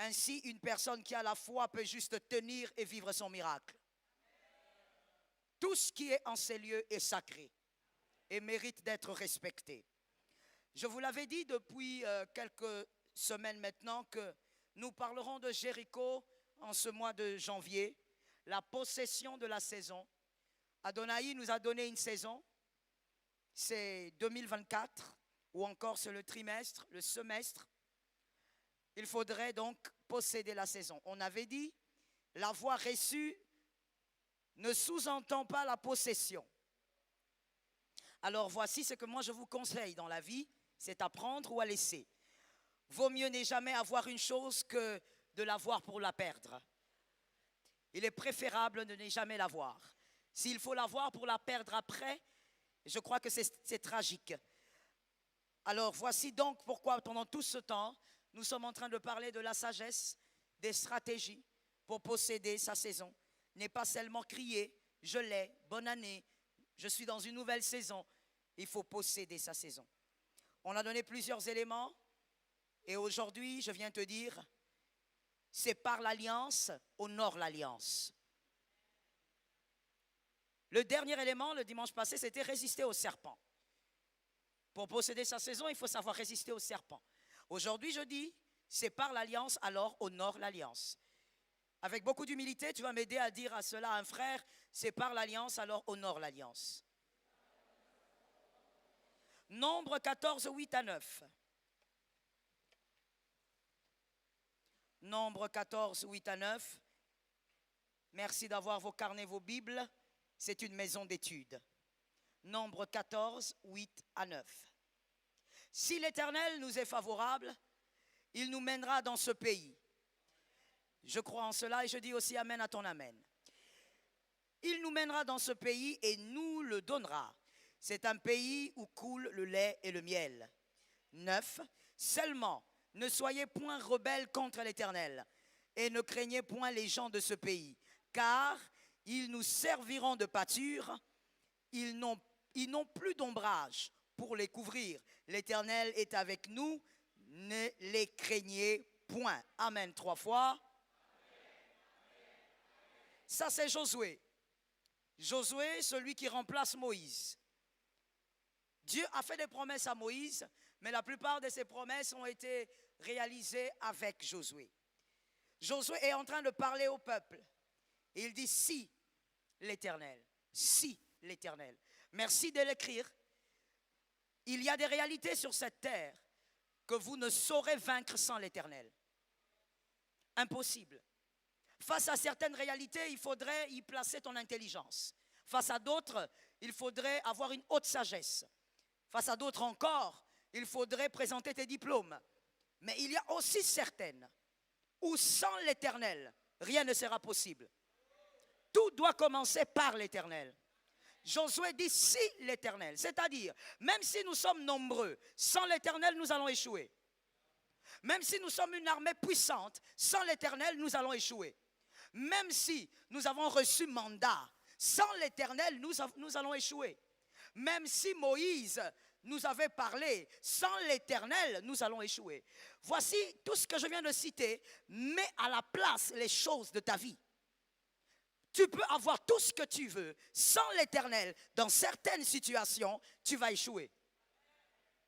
Ainsi, une personne qui a la foi peut juste tenir et vivre son miracle. Tout ce qui est en ces lieux est sacré et mérite d'être respecté. Je vous l'avais dit depuis quelques semaines maintenant que nous parlerons de Jéricho en ce mois de janvier, la possession de la saison. Adonai nous a donné une saison, c'est 2024, ou encore c'est le trimestre, le semestre. Il faudrait donc posséder la saison. On avait dit, l'avoir reçu ne sous-entend pas la possession. Alors voici ce que moi je vous conseille dans la vie, c'est à prendre ou à laisser. Vaut mieux ne jamais avoir une chose que de l'avoir pour la perdre. Il est préférable de ne jamais l'avoir. S'il faut l'avoir pour la perdre après, je crois que c'est tragique. Alors voici donc pourquoi pendant tout ce temps, nous sommes en train de parler de la sagesse, des stratégies pour posséder sa saison. N'est pas seulement crier, je l'ai, bonne année, je suis dans une nouvelle saison. Il faut posséder sa saison. On a donné plusieurs éléments et aujourd'hui, je viens te dire, c'est par l'alliance, honore l'alliance. Le dernier élément, le dimanche passé, c'était résister au serpent. Pour posséder sa saison, il faut savoir résister au serpent. Aujourd'hui, je dis, c'est par l'alliance, alors honore l'alliance. Avec beaucoup d'humilité, tu vas m'aider à dire à cela à un frère, c'est par l'alliance, alors honore l'alliance. Nombre 14, 8 à 9. Nombre 14, 8 à 9. Merci d'avoir vos carnets, vos Bibles. C'est une maison d'études. Nombre 14, 8 à 9. Si l'Éternel nous est favorable, il nous mènera dans ce pays. Je crois en cela et je dis aussi amen à ton amen. Il nous mènera dans ce pays et nous le donnera. C'est un pays où coule le lait et le miel. 9. Seulement, ne soyez point rebelles contre l'Éternel et ne craignez point les gens de ce pays, car ils nous serviront de pâture, ils n'ont plus d'ombrage pour les couvrir. L'Éternel est avec nous, ne les craignez point. Amen 3 fois. Ça c'est Josué. Josué, celui qui remplace Moïse. Dieu a fait des promesses à Moïse, mais la plupart de ces promesses ont été réalisées avec Josué. Josué est en train de parler au peuple. Et il dit si l'Éternel, si l'Éternel. Merci de l'écrire. Il y a des réalités sur cette terre que vous ne saurez vaincre sans l'Éternel. Impossible. Face à certaines réalités, il faudrait y placer ton intelligence. Face à d'autres, il faudrait avoir une haute sagesse. Face à d'autres encore, il faudrait présenter tes diplômes. Mais il y a aussi certaines où sans l'Éternel, rien ne sera possible. Tout doit commencer par l'Éternel. Josué dit si l'Éternel, c'est-à-dire même si nous sommes nombreux, sans l'Éternel nous allons échouer. Même si nous sommes une armée puissante, sans l'Éternel nous allons échouer. Même si nous avons reçu mandat, sans l'Éternel nous allons échouer. Même si Moïse nous avait parlé, sans l'Éternel nous allons échouer. Voici tout ce que je viens de citer, mets à la place les choses de ta vie. Tu peux avoir tout ce que tu veux, sans l'Éternel, dans certaines situations, tu vas échouer.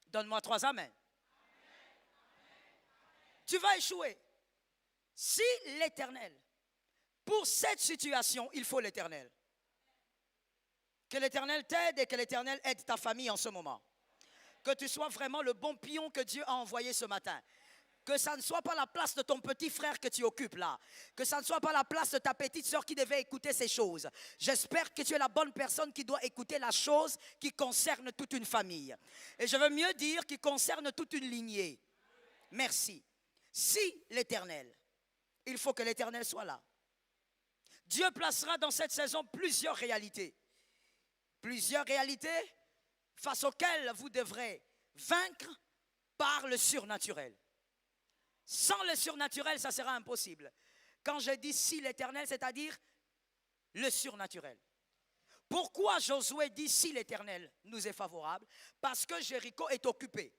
Donne-moi 3 amen. Tu vas échouer. Si l'Éternel, pour cette situation, il faut l'Éternel. Que l'Éternel t'aide et que l'Éternel aide ta famille en ce moment. Que tu sois vraiment le bon pion que Dieu a envoyé ce matin. Que ça ne soit pas la place de ton petit frère que tu occupes là. Que ça ne soit pas la place de ta petite soeur qui devait écouter ces choses. J'espère que tu es la bonne personne qui doit écouter la chose qui concerne toute une famille. Et je veux mieux dire qui concerne toute une lignée. Merci. Si l'Éternel, il faut que l'Éternel soit là. Dieu placera dans cette saison plusieurs réalités. Plusieurs réalités face auxquelles vous devrez vaincre par le surnaturel. Sans le surnaturel, ça sera impossible. Quand je dis si l'Éternel, c'est-à-dire le surnaturel. Pourquoi Josué dit si l'Éternel nous est favorable? Parce que Jéricho est occupé.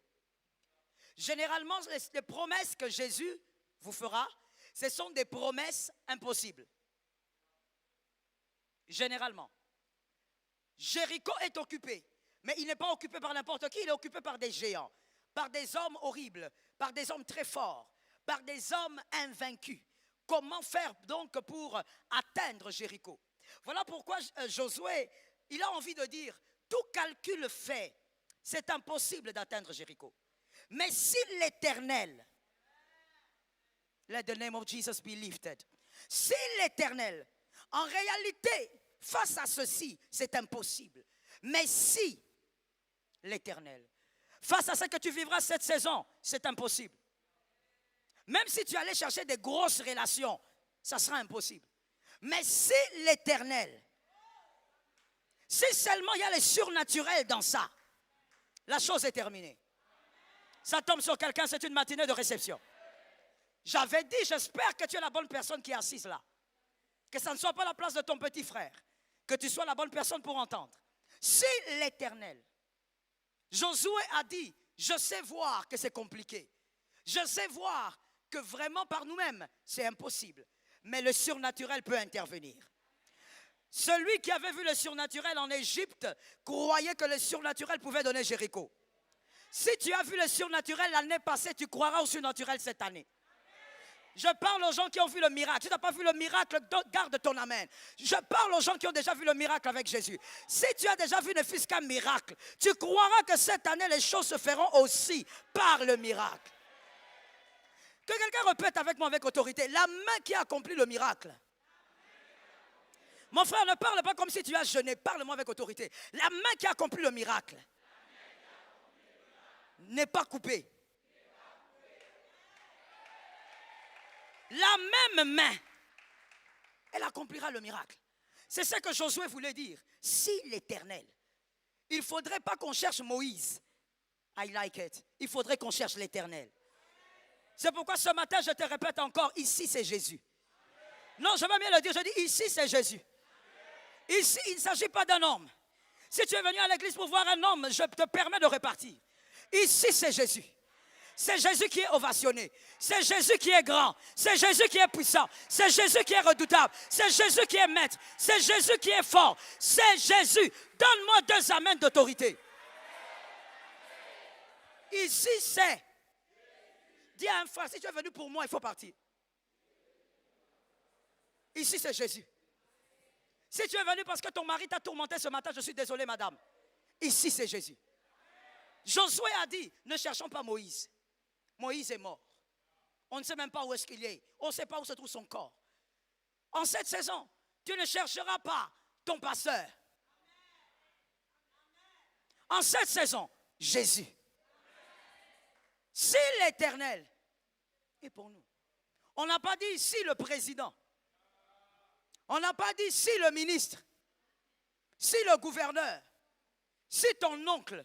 Généralement, les promesses que Jésus vous fera, ce sont des promesses impossibles. Généralement. Jéricho est occupé, mais il n'est pas occupé par n'importe qui, il est occupé par des géants, par des hommes horribles, par des hommes très forts, par des hommes invaincus. Comment faire donc pour atteindre Jéricho? Voilà pourquoi Josué, il a envie de dire, tout calcul fait, c'est impossible d'atteindre Jéricho. Mais si l'Éternel, let the name of Jesus be lifted, si l'Éternel, en réalité, face à ceci, c'est impossible. Mais si l'Éternel, face à ce que tu vivras cette saison, c'est impossible. Même si tu allais chercher des grosses relations, ça sera impossible. Mais si l'Éternel, si seulement il y a le surnaturel dans ça, la chose est terminée. Ça tombe sur quelqu'un, c'est une matinée de réception. J'avais dit, j'espère que tu es la bonne personne qui est assise là. Que ça ne soit pas la place de ton petit frère. Que tu sois la bonne personne pour entendre. Si l'Éternel, Josué a dit, je sais voir que c'est compliqué. Je sais voir que vraiment par nous-mêmes, c'est impossible. Mais le surnaturel peut intervenir. Celui qui avait vu le surnaturel en Égypte croyait que le surnaturel pouvait donner Jéricho. Si tu as vu le surnaturel l'année passée, tu croiras au surnaturel cette année. Je parle aux gens qui ont vu le miracle. Si tu n'as pas vu le miracle, garde ton amen. Je parle aux gens qui ont déjà vu le miracle avec Jésus. Si tu as déjà vu ne fût-ce qu'un miracle, tu croiras que cette année, les choses se feront aussi par le miracle. Que quelqu'un répète avec moi avec autorité. La main qui a accompli le miracle. Mon frère, ne parle pas comme si tu as jeûné. Parle-moi avec autorité. La main qui a accompli le miracle n'est pas coupée. La même main, elle accomplira le miracle. C'est ce que Josué voulait dire. Si l'Éternel, il ne faudrait pas qu'on cherche Moïse. I like it. Il faudrait qu'on cherche l'Éternel. C'est pourquoi ce matin, je te répète encore, ici c'est Jésus. Non, je vais bien le dire, je dis ici c'est Jésus. Ici, il ne s'agit pas d'un homme. Si tu es venu à l'église pour voir un homme, je te permets de repartir. Ici c'est Jésus. C'est Jésus qui est ovationné. C'est Jésus qui est grand. C'est Jésus qui est puissant. C'est Jésus qui est redoutable. C'est Jésus qui est maître. C'est Jésus qui est fort. C'est Jésus. Donne-moi 2 amens d'autorité. Ici c'est. Dis à un frère, si tu es venu pour moi, il faut partir. Ici c'est Jésus. Si tu es venu parce que ton mari t'a tourmenté ce matin, je suis désolé madame. Ici c'est Jésus. Josué a dit, ne cherchons pas Moïse. Moïse est mort. On ne sait même pas où est-ce qu'il est. On ne sait pas où se trouve son corps. En cette saison, tu ne chercheras pas ton pasteur. En cette saison, Jésus. Si l'Éternel est pour nous. On n'a pas dit si le président. On n'a pas dit si le ministre. Si le gouverneur. Si ton oncle.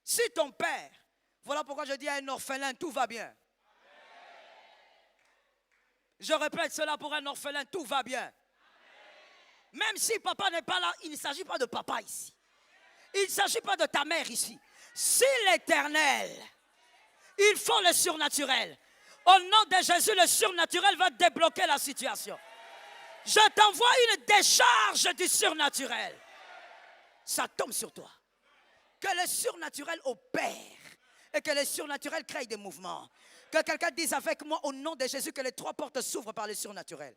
Si ton père. Voilà pourquoi je dis à un orphelin, tout va bien. Je répète cela pour un orphelin, tout va bien. Même si papa n'est pas là, il ne s'agit pas de papa ici. Il ne s'agit pas de ta mère ici. Si l'Éternel, il faut le surnaturel. Au nom de Jésus, le surnaturel va débloquer la situation. Je t'envoie une décharge du surnaturel. Ça tombe sur toi. Que le surnaturel opère. Et que le surnaturel crée des mouvements. Que quelqu'un dise avec moi au nom de Jésus que les 3 portes s'ouvrent par le surnaturel.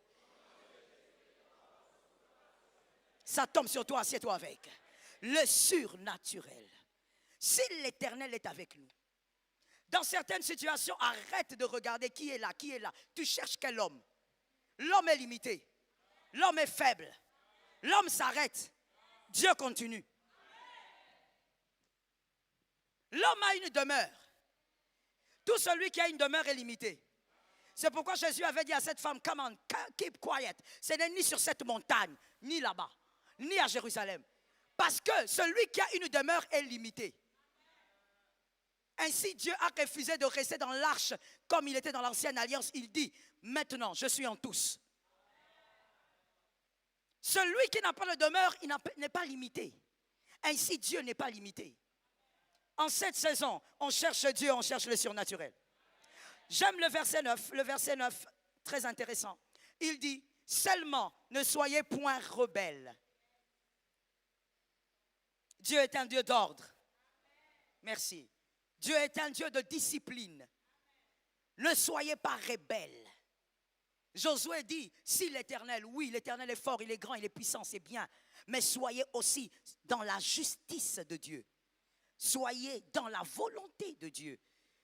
Ça tombe sur toi, assieds-toi avec. Le surnaturel. Si l'Éternel est avec nous, dans certaines situations, arrête de regarder qui est là, qui est là. Tu cherches quel homme? L'homme est limité. L'homme est faible. L'homme s'arrête. Dieu continue. L'homme a une demeure. Tout celui qui a une demeure est limité. C'est pourquoi Jésus avait dit à cette femme, come on, keep quiet. Ce n'est ni sur cette montagne, ni là-bas, ni à Jérusalem. Parce que celui qui a une demeure est limité. Ainsi, Dieu a refusé de rester dans l'arche comme il était dans l'ancienne alliance. Il dit, maintenant, je suis en tous. Celui qui n'a pas de demeure, il n'est pas limité. Ainsi, Dieu n'est pas limité. En cette saison, on cherche Dieu, on cherche le surnaturel. J'aime le verset 9. Le verset 9, très intéressant. Il dit, seulement ne soyez point rebelles. Dieu est un Dieu d'ordre. Merci. Dieu est un Dieu de discipline. Ne soyez pas rebelles. Josué dit, si l'Éternel, oui, l'Éternel est fort, il est grand, il est puissant, c'est bien. Mais soyez aussi dans la justice de Dieu. Soyez dans la volonté de Dieu.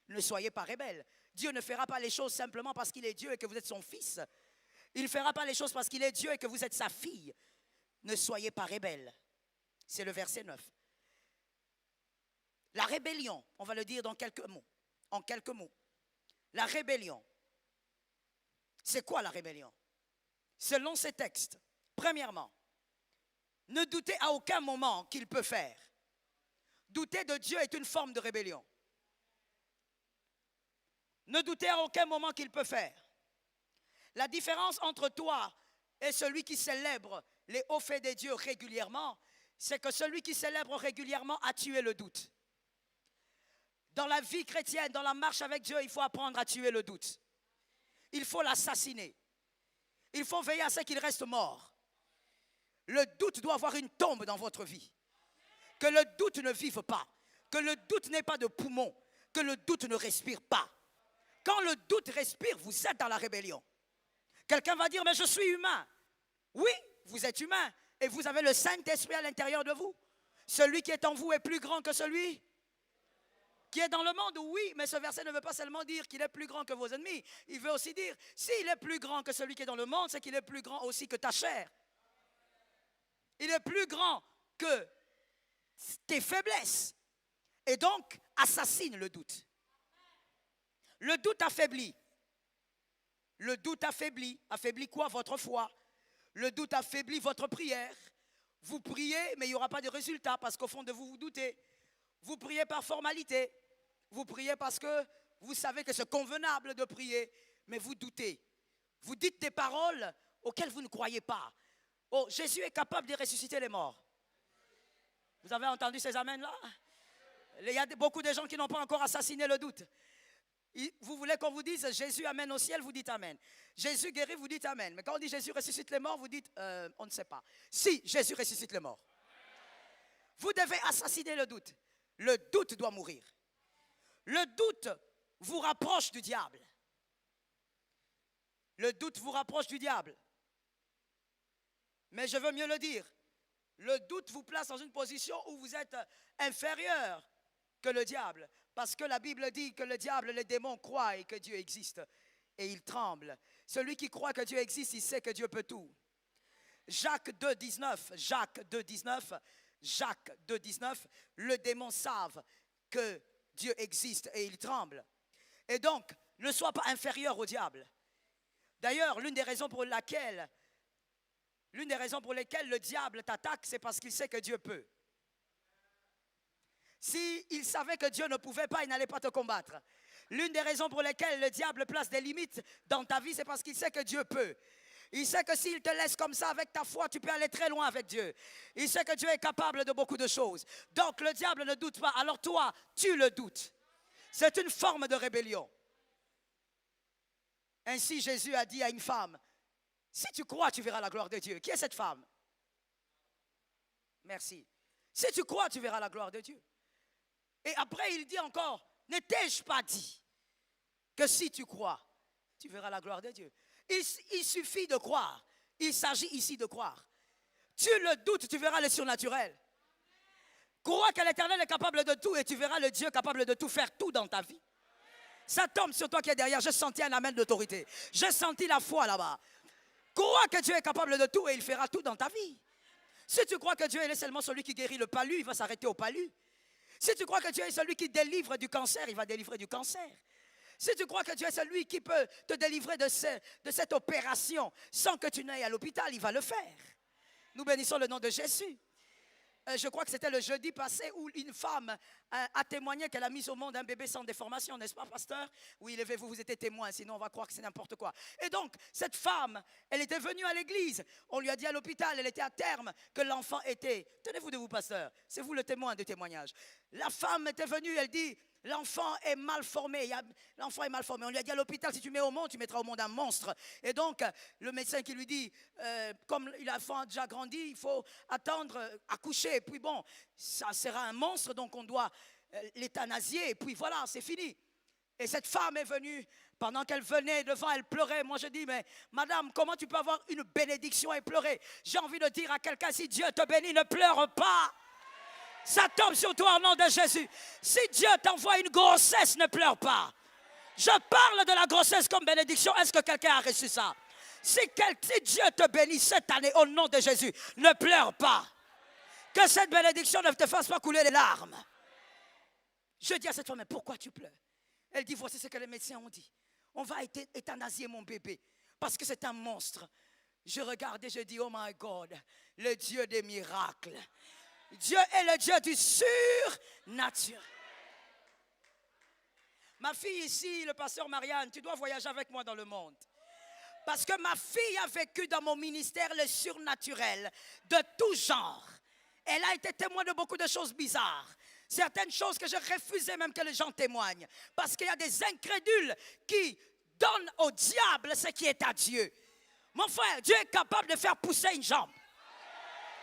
Ne soyez pas rebelles. Dieu ne fera pas les choses simplement parce qu'il est Dieu et que vous êtes son fils. Il ne fera pas les choses parce qu'il est Dieu et que vous êtes sa fille. Ne soyez pas rebelles. C'est le verset 9. La rébellion, on va le dire dans quelques mots. En quelques mots. La rébellion. C'est quoi la rébellion? Selon ces textes, premièrement, ne doutez à aucun moment qu'il peut faire. Douter de Dieu est une forme de rébellion. Ne doutez à aucun moment qu'il peut faire. La différence entre toi et celui qui célèbre les hauts faits de Dieu régulièrement, c'est que celui qui célèbre régulièrement a tué le doute. Dans la vie chrétienne, dans la marche avec Dieu, il faut apprendre à tuer le doute. Il faut l'assassiner. Il faut veiller à ce qu'il reste mort. Le doute doit avoir une tombe dans votre vie. Que le doute ne vive pas. Que le doute n'ait pas de poumon. Que le doute ne respire pas. Quand le doute respire, vous êtes dans la rébellion. Quelqu'un va dire, mais je suis humain. Oui, vous êtes humain. Et vous avez le Saint-Esprit à l'intérieur de vous. Celui qui est en vous est plus grand que celui qui est dans le monde. Oui, mais ce verset ne veut pas seulement dire qu'il est plus grand que vos ennemis. Il veut aussi dire, s'il est plus grand que celui qui est dans le monde, c'est qu'il est plus grand aussi que ta chair. Il est plus grand que tes faiblesses. Et donc, assassine le doute. Le doute affaiblit. Le doute affaiblit. Affaiblit quoi? Votre foi. Le doute affaiblit votre prière. Vous priez, mais il n'y aura pas de résultat parce qu'au fond de vous, vous doutez. Vous priez par formalité. Vous priez parce que vous savez que c'est convenable de prier, mais vous doutez. Vous dites des paroles auxquelles vous ne croyez pas. Oh, Jésus est capable de ressusciter les morts. Vous avez entendu ces amens-là? Il y a beaucoup de gens qui n'ont pas encore assassiné le doute. Vous voulez qu'on vous dise Jésus amène au ciel, vous dites amen. Jésus guérit, vous dites amen. Mais quand on dit Jésus ressuscite les morts, vous dites on ne sait pas. Si, Jésus ressuscite les morts. Vous devez assassiner le doute. Le doute doit mourir. Le doute vous rapproche du diable. Le doute vous rapproche du diable. Mais je veux mieux le dire. Le doute vous place dans une position où vous êtes inférieur que le diable. Parce que la Bible dit que le diable, les démons croient et que Dieu existe. Et ils tremblent. Celui qui croit que Dieu existe, il sait que Dieu peut tout. Jacques 2,19, Jacques 2,19, Jacques 2,19, le démon savent que Dieu existe et il tremble. Et donc, ne sois pas inférieur au diable. D'ailleurs, l'une des raisons pour lesquelles le diable t'attaque, c'est parce qu'il sait que Dieu peut. S'il savait que Dieu ne pouvait pas, il n'allait pas te combattre. L'une des raisons pour lesquelles le diable place des limites dans ta vie, c'est parce qu'il sait que Dieu peut. Il sait que s'il te laisse comme ça avec ta foi, tu peux aller très loin avec Dieu. Il sait que Dieu est capable de beaucoup de choses. Donc le diable ne doute pas. Alors toi, tu le doutes. C'est une forme de rébellion. Ainsi Jésus a dit à une femme, si tu crois, tu verras la gloire de Dieu. Qui est cette femme? Merci. Si tu crois, tu verras la gloire de Dieu. Et après, il dit encore, ne t'ai-je pas dit que si tu crois, tu verras la gloire de Dieu. Il suffit de croire. Il s'agit ici de croire. Tu le doutes, tu verras le surnaturel. Crois que l'Éternel est capable de tout et tu verras le Dieu capable de tout faire tout dans ta vie. Ça tombe sur toi qui est derrière. Je sentis un amen d'autorité. J'ai senti la foi là-bas. Crois que Dieu est capable de tout et il fera tout dans ta vie. Si tu crois que Dieu est seulement celui qui guérit le palu, il va s'arrêter au palu. Si tu crois que Dieu est celui qui délivre du cancer, il va délivrer du cancer. Si tu crois que Dieu est celui qui peut te délivrer de cette opération sans que tu n'ailles à l'hôpital, il va le faire. Nous bénissons le nom de Jésus. Je crois que c'était le jeudi passé où une femme a témoigné qu'elle a mis au monde un bébé sans déformation, n'est-ce pas, pasteur? Oui, levez-vous, vous étiez témoin, sinon on va croire que c'est n'importe quoi. Et donc, cette femme, elle était venue à l'église. On lui a dit à l'hôpital, elle était à terme, que l'enfant était... Tenez-vous de vous, pasteur, c'est vous le témoin du témoignage. La femme était venue, elle dit, L'enfant est mal formé. L'enfant est mal formé. On lui a dit à l'hôpital, si tu mets au monde, tu mettras au monde un monstre. Et donc, le médecin qui lui dit, comme l'enfant a déjà grandi, il faut attendre, accoucher. Et puis bon, ça sera un monstre, donc on doit l'euthanasier. Et puis voilà, c'est fini. Et cette femme est venue, pendant qu'elle venait devant, elle pleurait. Moi je dis, mais madame, comment tu peux avoir une bénédiction et pleurer? J'ai envie de dire à quelqu'un, si Dieu te bénit, ne pleure pas. Ça tombe sur toi au nom de Jésus. Si Dieu t'envoie une grossesse, ne pleure pas. Je parle de la grossesse comme bénédiction. Est-ce que quelqu'un a reçu ça? Si Dieu te bénit cette année au nom de Jésus, ne pleure pas. Que cette bénédiction ne te fasse pas couler les larmes. Je dis à cette femme, mais pourquoi tu pleures? Elle dit, voici ce que les médecins ont dit. On va euthanasier mon bébé parce que c'est un monstre. Je regarde et je dis, oh my God, le Dieu des miracles. Dieu est le Dieu du surnaturel. Ma fille ici, le pasteur Marianne, tu dois voyager avec moi dans le monde. Parce que ma fille a vécu dans mon ministère le surnaturel de tout genre. Elle a été témoin de beaucoup de choses bizarres. Certaines choses que je refusais même que les gens témoignent. Parce qu'il y a des incrédules qui donnent au diable ce qui est à Dieu. Mon frère, Dieu est capable de faire pousser une jambe.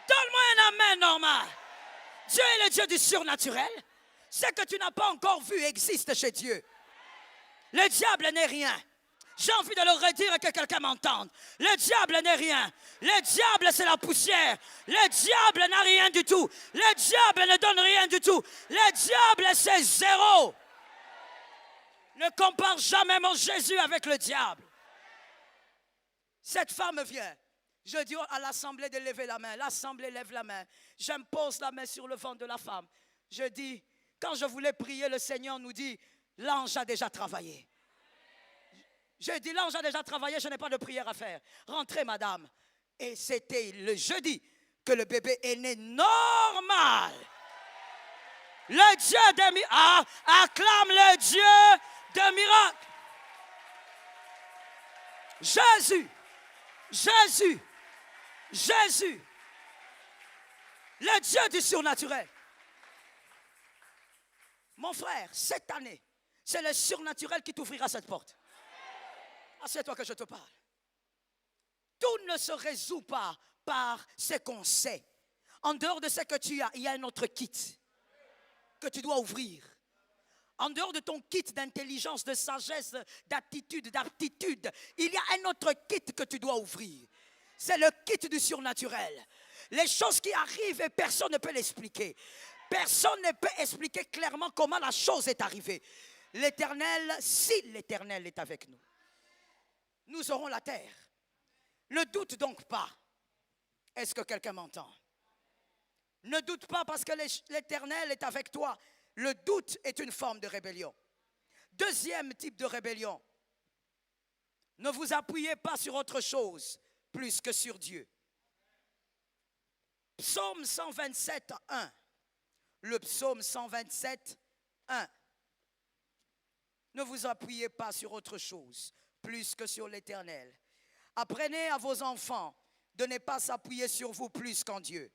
Donne-moi un amen normal. Dieu est le Dieu du surnaturel. Ce que tu n'as pas encore vu existe chez Dieu. Le diable n'est rien. J'ai envie de le redire et que quelqu'un m'entende. Le diable n'est rien. Le diable, c'est la poussière. Le diable n'a rien du tout. Le diable ne donne rien du tout. Le diable, c'est zéro. Ne compare jamais mon Jésus avec le diable. Cette femme vient. Je dis à l'assemblée de lever la main. L'assemblée lève la main. J'impose la main sur le ventre de la femme. Je dis, quand je voulais prier, le Seigneur nous dit, l'ange a déjà travaillé. Je dis, l'ange a déjà travaillé, je n'ai pas de prière à faire. Rentrez, madame. Et c'était le jeudi que le bébé est né normal. Le Dieu des miracles. Acclame le Dieu des miracles. Jésus. Jésus. Jésus. Le Dieu du surnaturel. Mon frère, cette année, c'est le surnaturel qui t'ouvrira cette porte. C'est toi que je te parle. Tout ne se résout pas par ce qu'on sait. En dehors de ce que tu as, il y a un autre kit que tu dois ouvrir. En dehors de ton kit d'intelligence, de sagesse, d'attitude, d'aptitude, il y a un autre kit que tu dois ouvrir. C'est le kit du surnaturel. Les choses qui arrivent et personne ne peut l'expliquer. Personne ne peut expliquer clairement comment la chose est arrivée. L'Éternel, si l'Éternel est avec nous, nous aurons la terre. Ne doute donc pas. Est-ce que quelqu'un m'entend? Ne doute pas parce que l'Éternel est avec toi. Le doute est une forme de rébellion. Deuxième type de rébellion. Ne vous appuyez pas sur autre chose plus que sur Dieu. Psaume 127, 1. Le psaume 127, 1. Ne vous appuyez pas sur autre chose plus que sur l'Éternel. Apprenez à vos enfants de ne pas s'appuyer sur vous plus qu'en Dieu.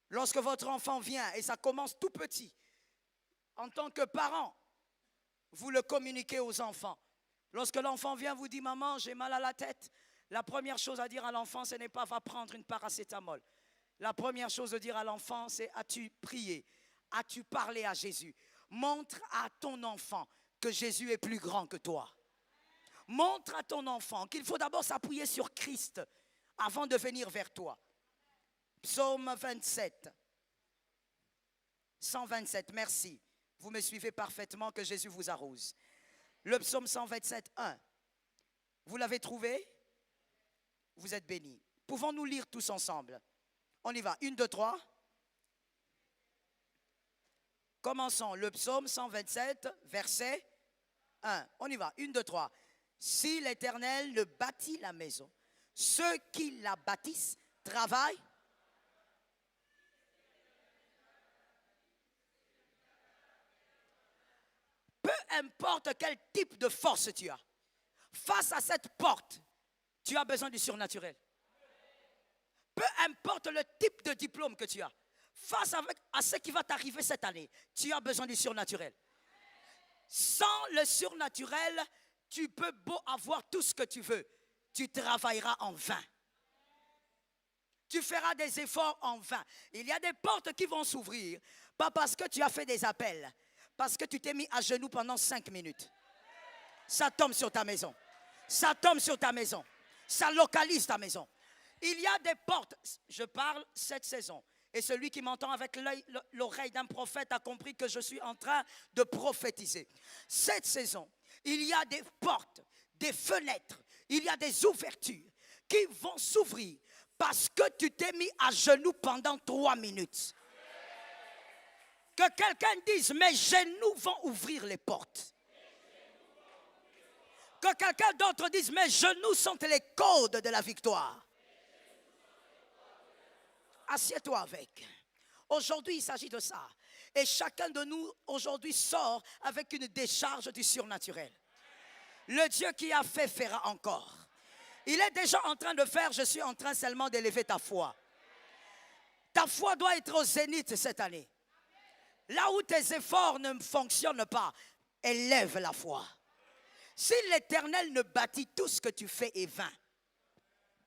Lorsque votre enfant vient, et ça commence tout petit, en tant que parent, vous le communiquez aux enfants. Lorsque l'enfant vient, vous dit, maman, j'ai mal à la tête. La première chose à dire à l'enfant, ce n'est pas va prendre une paracétamol. La première chose à dire à l'enfant, c'est as-tu prié? As-tu parlé à Jésus? Montre à ton enfant que Jésus est plus grand que toi. Montre à ton enfant qu'il faut d'abord s'appuyer sur Christ avant de venir vers toi. Psaume 27. 127, merci. Vous me suivez parfaitement, que Jésus vous arrose. Le psaume 127, 1. Vous l'avez trouvé? Vous êtes bénis. Pouvons-nous lire tous ensemble? On y va. 1, 2, 3. Commençons le psaume 127, verset 1. On y va. 1, 2, 3. Si l'Éternel ne bâtit la maison, ceux qui la bâtissent travaillent. Peu importe quel type de force tu as, face à cette porte, tu as besoin du surnaturel. Peu importe le type de diplôme que tu as, face à ce qui va t'arriver cette année, tu as besoin du surnaturel. Sans le surnaturel, tu peux beau avoir tout ce que tu veux, tu travailleras en vain. Tu feras des efforts en vain. Il y a des portes qui vont s'ouvrir, pas parce que tu as fait des appels, parce que tu t'es mis à genoux pendant 5 minutes. Ça tombe sur ta maison. Ça tombe sur ta maison. Ça localise ta maison. Il y a des portes. Je parle cette saison. Et celui qui m'entend avec l'oreille d'un prophète a compris que je suis en train de prophétiser. Cette saison, il y a des portes, des fenêtres, il y a des ouvertures qui vont s'ouvrir parce que tu t'es mis à genoux pendant 3 minutes. Que quelqu'un dise, mes genoux vont ouvrir les portes. Que quelqu'un d'autre dise, mes genoux sont les codes de la victoire. Assieds-toi avec. Aujourd'hui, il s'agit de ça. Et chacun de nous, aujourd'hui, sort avec une décharge du surnaturel. Le Dieu qui a fait fera encore. Il est déjà en train de faire, je suis en train seulement d'élever ta foi. Ta foi doit être au zénith cette année. Là où tes efforts ne fonctionnent pas, élève la foi. Si l'Éternel ne bâtit, tout ce que tu fais est vain.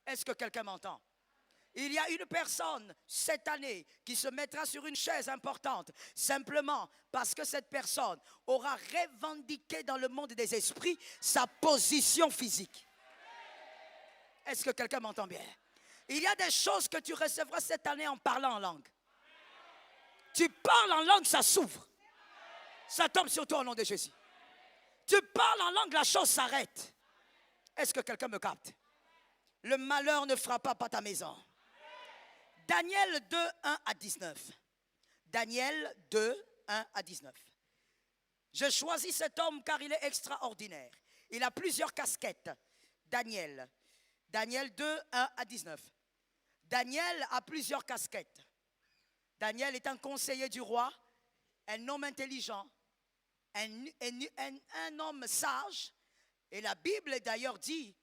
Est-ce que quelqu'un m'entend? Il y a une personne cette année qui se mettra sur une chaise importante simplement parce que cette personne aura revendiqué dans le monde des esprits sa position physique. Est-ce que quelqu'un m'entend bien? Il y a des choses que tu recevras cette année en parlant en langue. Tu parles en langue, ça s'ouvre. Ça tombe sur toi au nom de Jésus. Tu parles en langue, la chose s'arrête. Est-ce que quelqu'un me capte? Le malheur ne frappera pas ta maison. Daniel 2, 1 à 19. Daniel 2, 1 à 19. Je choisis cet homme car il est extraordinaire. Il a plusieurs casquettes. Daniel 2, 1 à 19. Daniel a plusieurs casquettes. Daniel est un conseiller du roi, un homme intelligent, un homme sage. Et la Bible d'ailleurs dit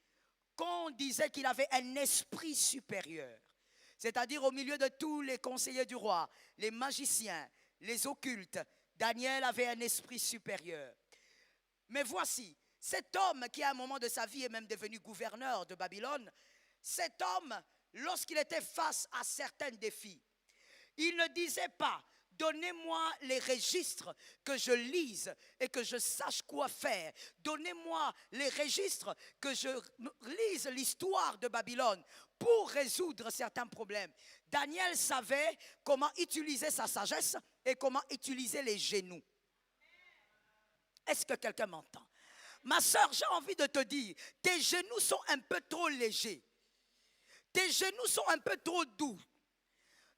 qu'on disait qu'il avait un esprit supérieur. C'est-à-dire au milieu de tous les conseillers du roi, les magiciens, les occultes, Daniel avait un esprit supérieur. Mais voici, cet homme qui à un moment de sa vie est même devenu gouverneur de Babylone, cet homme, lorsqu'il était face à certains défis, il ne disait pas, donnez-moi les registres que je lise et que je sache quoi faire. Donnez-moi les registres que je lise l'histoire de Babylone pour résoudre certains problèmes. Daniel savait comment utiliser sa sagesse et comment utiliser les genoux. Est-ce que quelqu'un m'entend? Ma soeur, j'ai envie de te dire, tes genoux sont un peu trop légers. Tes genoux sont un peu trop doux.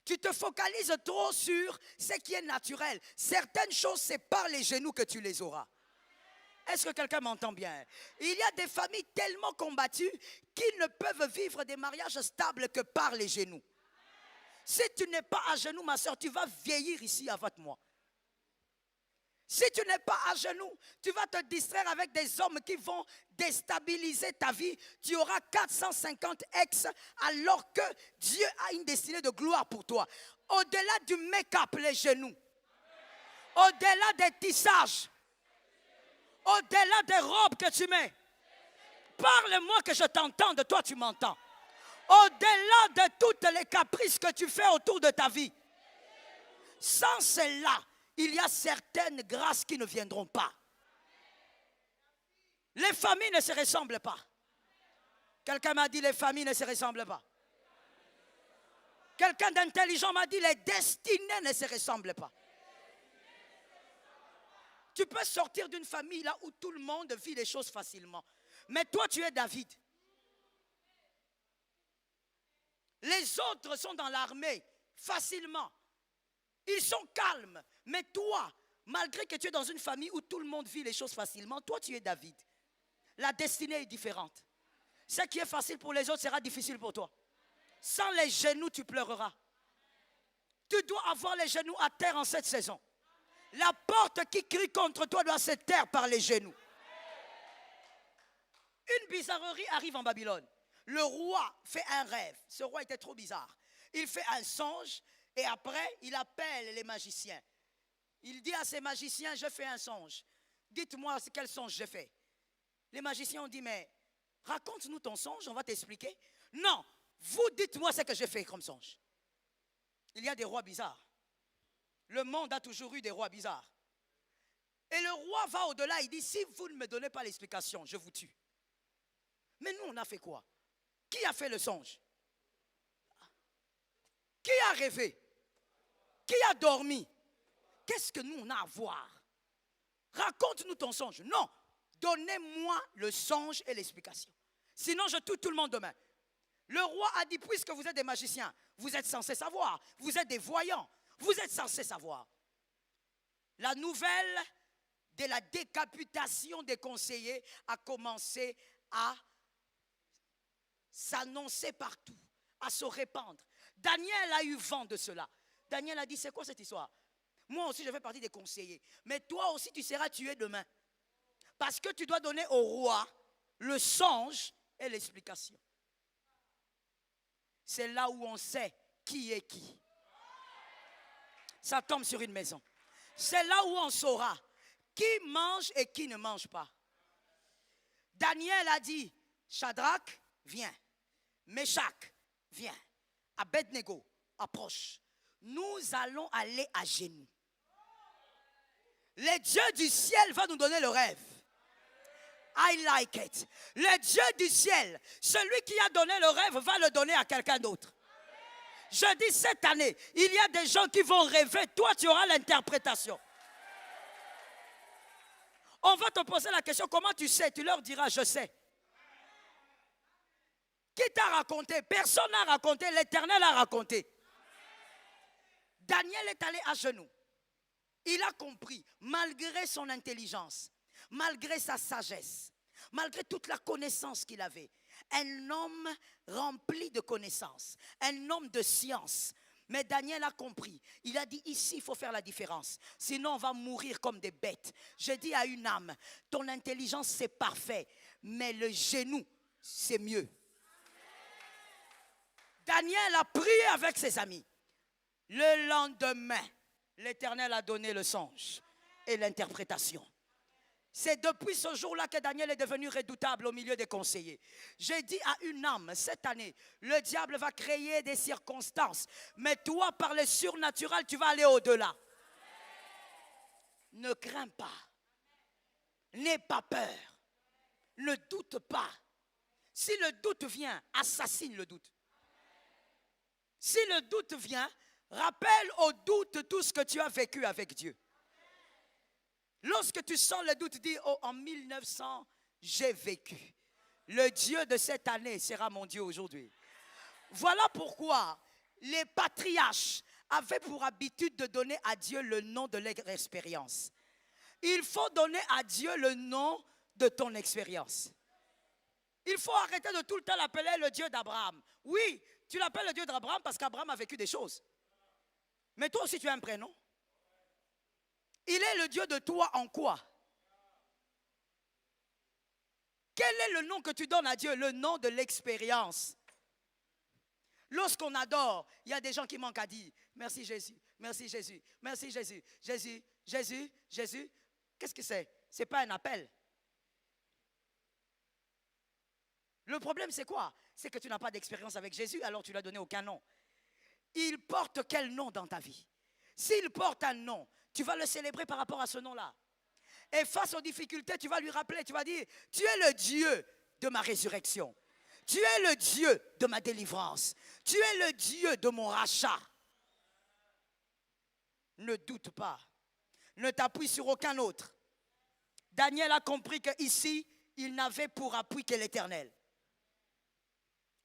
Tu te focalises trop sur ce qui est naturel. Certaines choses, c'est par les genoux que tu les auras. Est-ce que quelqu'un m'entend bien? Il y a des familles tellement combattues qui ne peuvent vivre des mariages stables que par les genoux. Si tu n'es pas à genoux, ma soeur, tu vas vieillir ici avec moi. Si tu n'es pas à genoux, tu vas te distraire avec des hommes qui vont déstabiliser ta vie. Tu auras 450 ex alors que Dieu a une destinée de gloire pour toi. Au-delà du make-up, les genoux. Au-delà des tissages. Au-delà des robes que tu mets. Parle-moi que je t'entende, toi tu m'entends. Au-delà de toutes les caprices que tu fais autour de ta vie. Sans cela, il y a certaines grâces qui ne viendront pas. Les familles ne se ressemblent pas. Quelqu'un m'a dit les familles ne se ressemblent pas. Quelqu'un d'intelligent m'a dit les destinées ne se ressemblent pas. Tu peux sortir d'une famille là où tout le monde vit les choses facilement. Mais toi tu es David. Les autres sont dans l'armée facilement. Ils sont calmes. Mais toi, malgré que tu es dans une famille où tout le monde vit les choses facilement, toi tu es David. La destinée est différente. Ce qui est facile pour les autres sera difficile pour toi. Sans les genoux, tu pleureras. Tu dois avoir les genoux à terre en cette saison. La porte qui crie contre toi doit se taire par les genoux. Une bizarrerie arrive en Babylone. Le roi fait un rêve. Ce roi était trop bizarre. Il fait un songe Et après, il appelle les magiciens. Il dit à ces magiciens, je fais un songe. Dites-moi quel songe j'ai fait. Les magiciens ont dit, mais raconte-nous ton songe, on va t'expliquer. Non, vous dites-moi ce que j'ai fait comme songe. Il y a des rois bizarres. Le monde a toujours eu des rois bizarres. Et le roi va au-delà, il dit, si vous ne me donnez pas l'explication, je vous tue. Mais nous, on a fait quoi? Qui a fait le songe? Qui a rêvé? Qui a dormi? Qu'est-ce que nous, on a à voir? Raconte-nous ton songe. Non, donnez-moi le songe et l'explication. Sinon, je tue tout le monde demain. Le roi a dit, puisque vous êtes des magiciens, vous êtes censés savoir. Vous êtes des voyants. Vous êtes censés savoir. La nouvelle de la décapitation des conseillers a commencé à s'annoncer partout, à se répandre. Daniel a eu vent de cela. Daniel a dit, c'est quoi cette histoire? Moi aussi, je fais partie des conseillers. Mais toi aussi, tu seras tué demain. Parce que tu dois donner au roi le songe et l'explication. C'est là où on sait qui est qui. Ça tombe sur une maison. C'est là où on saura qui mange et qui ne mange pas. Daniel a dit, Shadrach, viens. Meshach, viens. Abednego, approche. Nous allons aller à genoux. Le Dieu du ciel va nous donner le rêve. I like it. Le Dieu du ciel, celui qui a donné le rêve, va le donner à quelqu'un d'autre. Je dis cette année, il y a des gens qui vont rêver, toi tu auras l'interprétation. On va te poser la question, comment tu sais? Tu leur diras, je sais. Qui t'a raconté? Personne n'a raconté, l'Éternel a raconté. Daniel est allé à genoux. Il a compris, malgré son intelligence, malgré sa sagesse, malgré toute la connaissance qu'il avait, un homme rempli de connaissances, un homme de science. Mais Daniel a compris. Il a dit, ici, il faut faire la différence. Sinon, on va mourir comme des bêtes. Je dis à une âme, ton intelligence, c'est parfait. Mais le genou, c'est mieux. Daniel a prié avec ses amis. Le lendemain, l'Éternel a donné le songe et l'interprétation. C'est depuis ce jour-là que Daniel est devenu redoutable au milieu des conseillers. J'ai dit à une âme, cette année, le diable va créer des circonstances. Mais toi, par le surnaturel, tu vas aller au-delà. Ne crains pas. N'aie pas peur. Ne doute pas. Si le doute vient, assassine le doute. Si le doute vient, rappelle au doute tout ce que tu as vécu avec Dieu. Lorsque tu sens le doute, dis, oh, en 1900, j'ai vécu. Le Dieu de cette année sera mon Dieu aujourd'hui. Voilà pourquoi les patriarches avaient pour habitude de donner à Dieu le nom de leur expérience. Il faut donner à Dieu le nom de ton expérience. Il faut arrêter de tout le temps l'appeler le Dieu d'Abraham. Oui, tu l'appelles le Dieu d'Abraham parce qu'Abraham a vécu des choses. Mais toi aussi tu as un prénom. Il est le Dieu de toi en quoi? Quel est le nom que tu donnes à Dieu? Le nom de l'expérience. Lorsqu'on adore, il y a des gens qui manquent à dire merci Jésus, merci Jésus, merci Jésus, Jésus, Jésus, Jésus. Qu'est-ce que c'est? Ce n'est pas un appel. Le problème c'est quoi? C'est que tu n'as pas d'expérience avec Jésus, alors tu ne lui as donné aucun nom. Il porte quel nom dans ta vie? S'il porte un nom, tu vas le célébrer par rapport à ce nom-là. Et face aux difficultés, tu vas lui rappeler, tu vas dire, tu es le Dieu de ma résurrection. Tu es le Dieu de ma délivrance. Tu es le Dieu de mon rachat. Ne doute pas. Ne t'appuie sur aucun autre. Daniel a compris qu'ici, il n'avait pour appui que l'Éternel.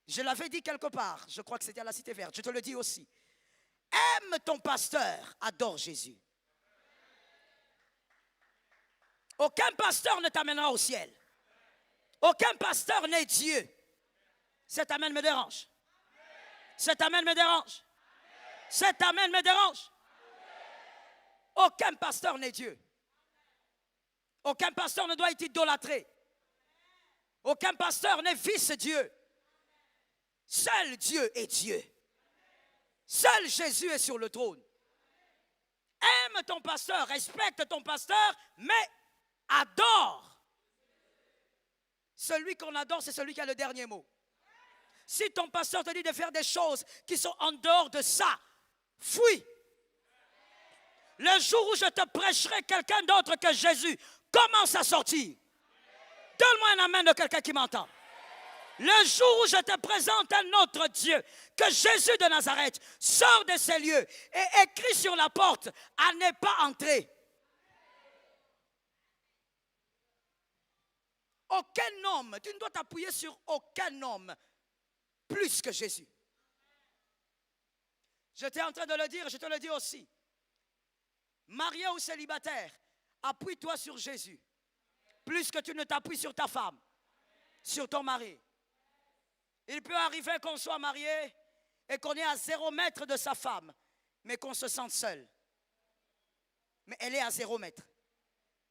Je l'avais dit quelque part, je crois que c'était à la Cité Verte, je te le dis aussi. Aime ton pasteur, adore Jésus. Aucun pasteur ne t'amènera au ciel. Aucun pasteur n'est Dieu. Cet amen me dérange. Cet amen me dérange. Cet amen me dérange. Aucun pasteur n'est Dieu. Aucun pasteur ne doit être idolâtré. Aucun pasteur n'est fils Dieu. Seul Dieu est Dieu. Seul Jésus est sur le trône. Aime ton pasteur, respecte ton pasteur, mais adore. Celui qu'on adore, c'est celui qui a le dernier mot. Si ton pasteur te dit de faire des choses qui sont en dehors de ça, fuis. Le jour où je te prêcherai quelqu'un d'autre que Jésus, commence à sortir. Donne-moi un amen de quelqu'un qui m'entend. Le jour où je te présente un autre Dieu, que Jésus de Nazareth sort de ces lieux et écrit sur la porte à ne pas entrer. Aucun homme, tu ne dois t'appuyer sur aucun homme plus que Jésus. J'étais en train de le dire, je te le dis aussi. Marié ou célibataire, appuie-toi sur Jésus. Plus que tu ne t'appuies sur ta femme, sur ton mari. Il peut arriver qu'on soit marié et qu'on est à 0 mètre de sa femme, mais qu'on se sente seul. Mais elle est à 0 mètre.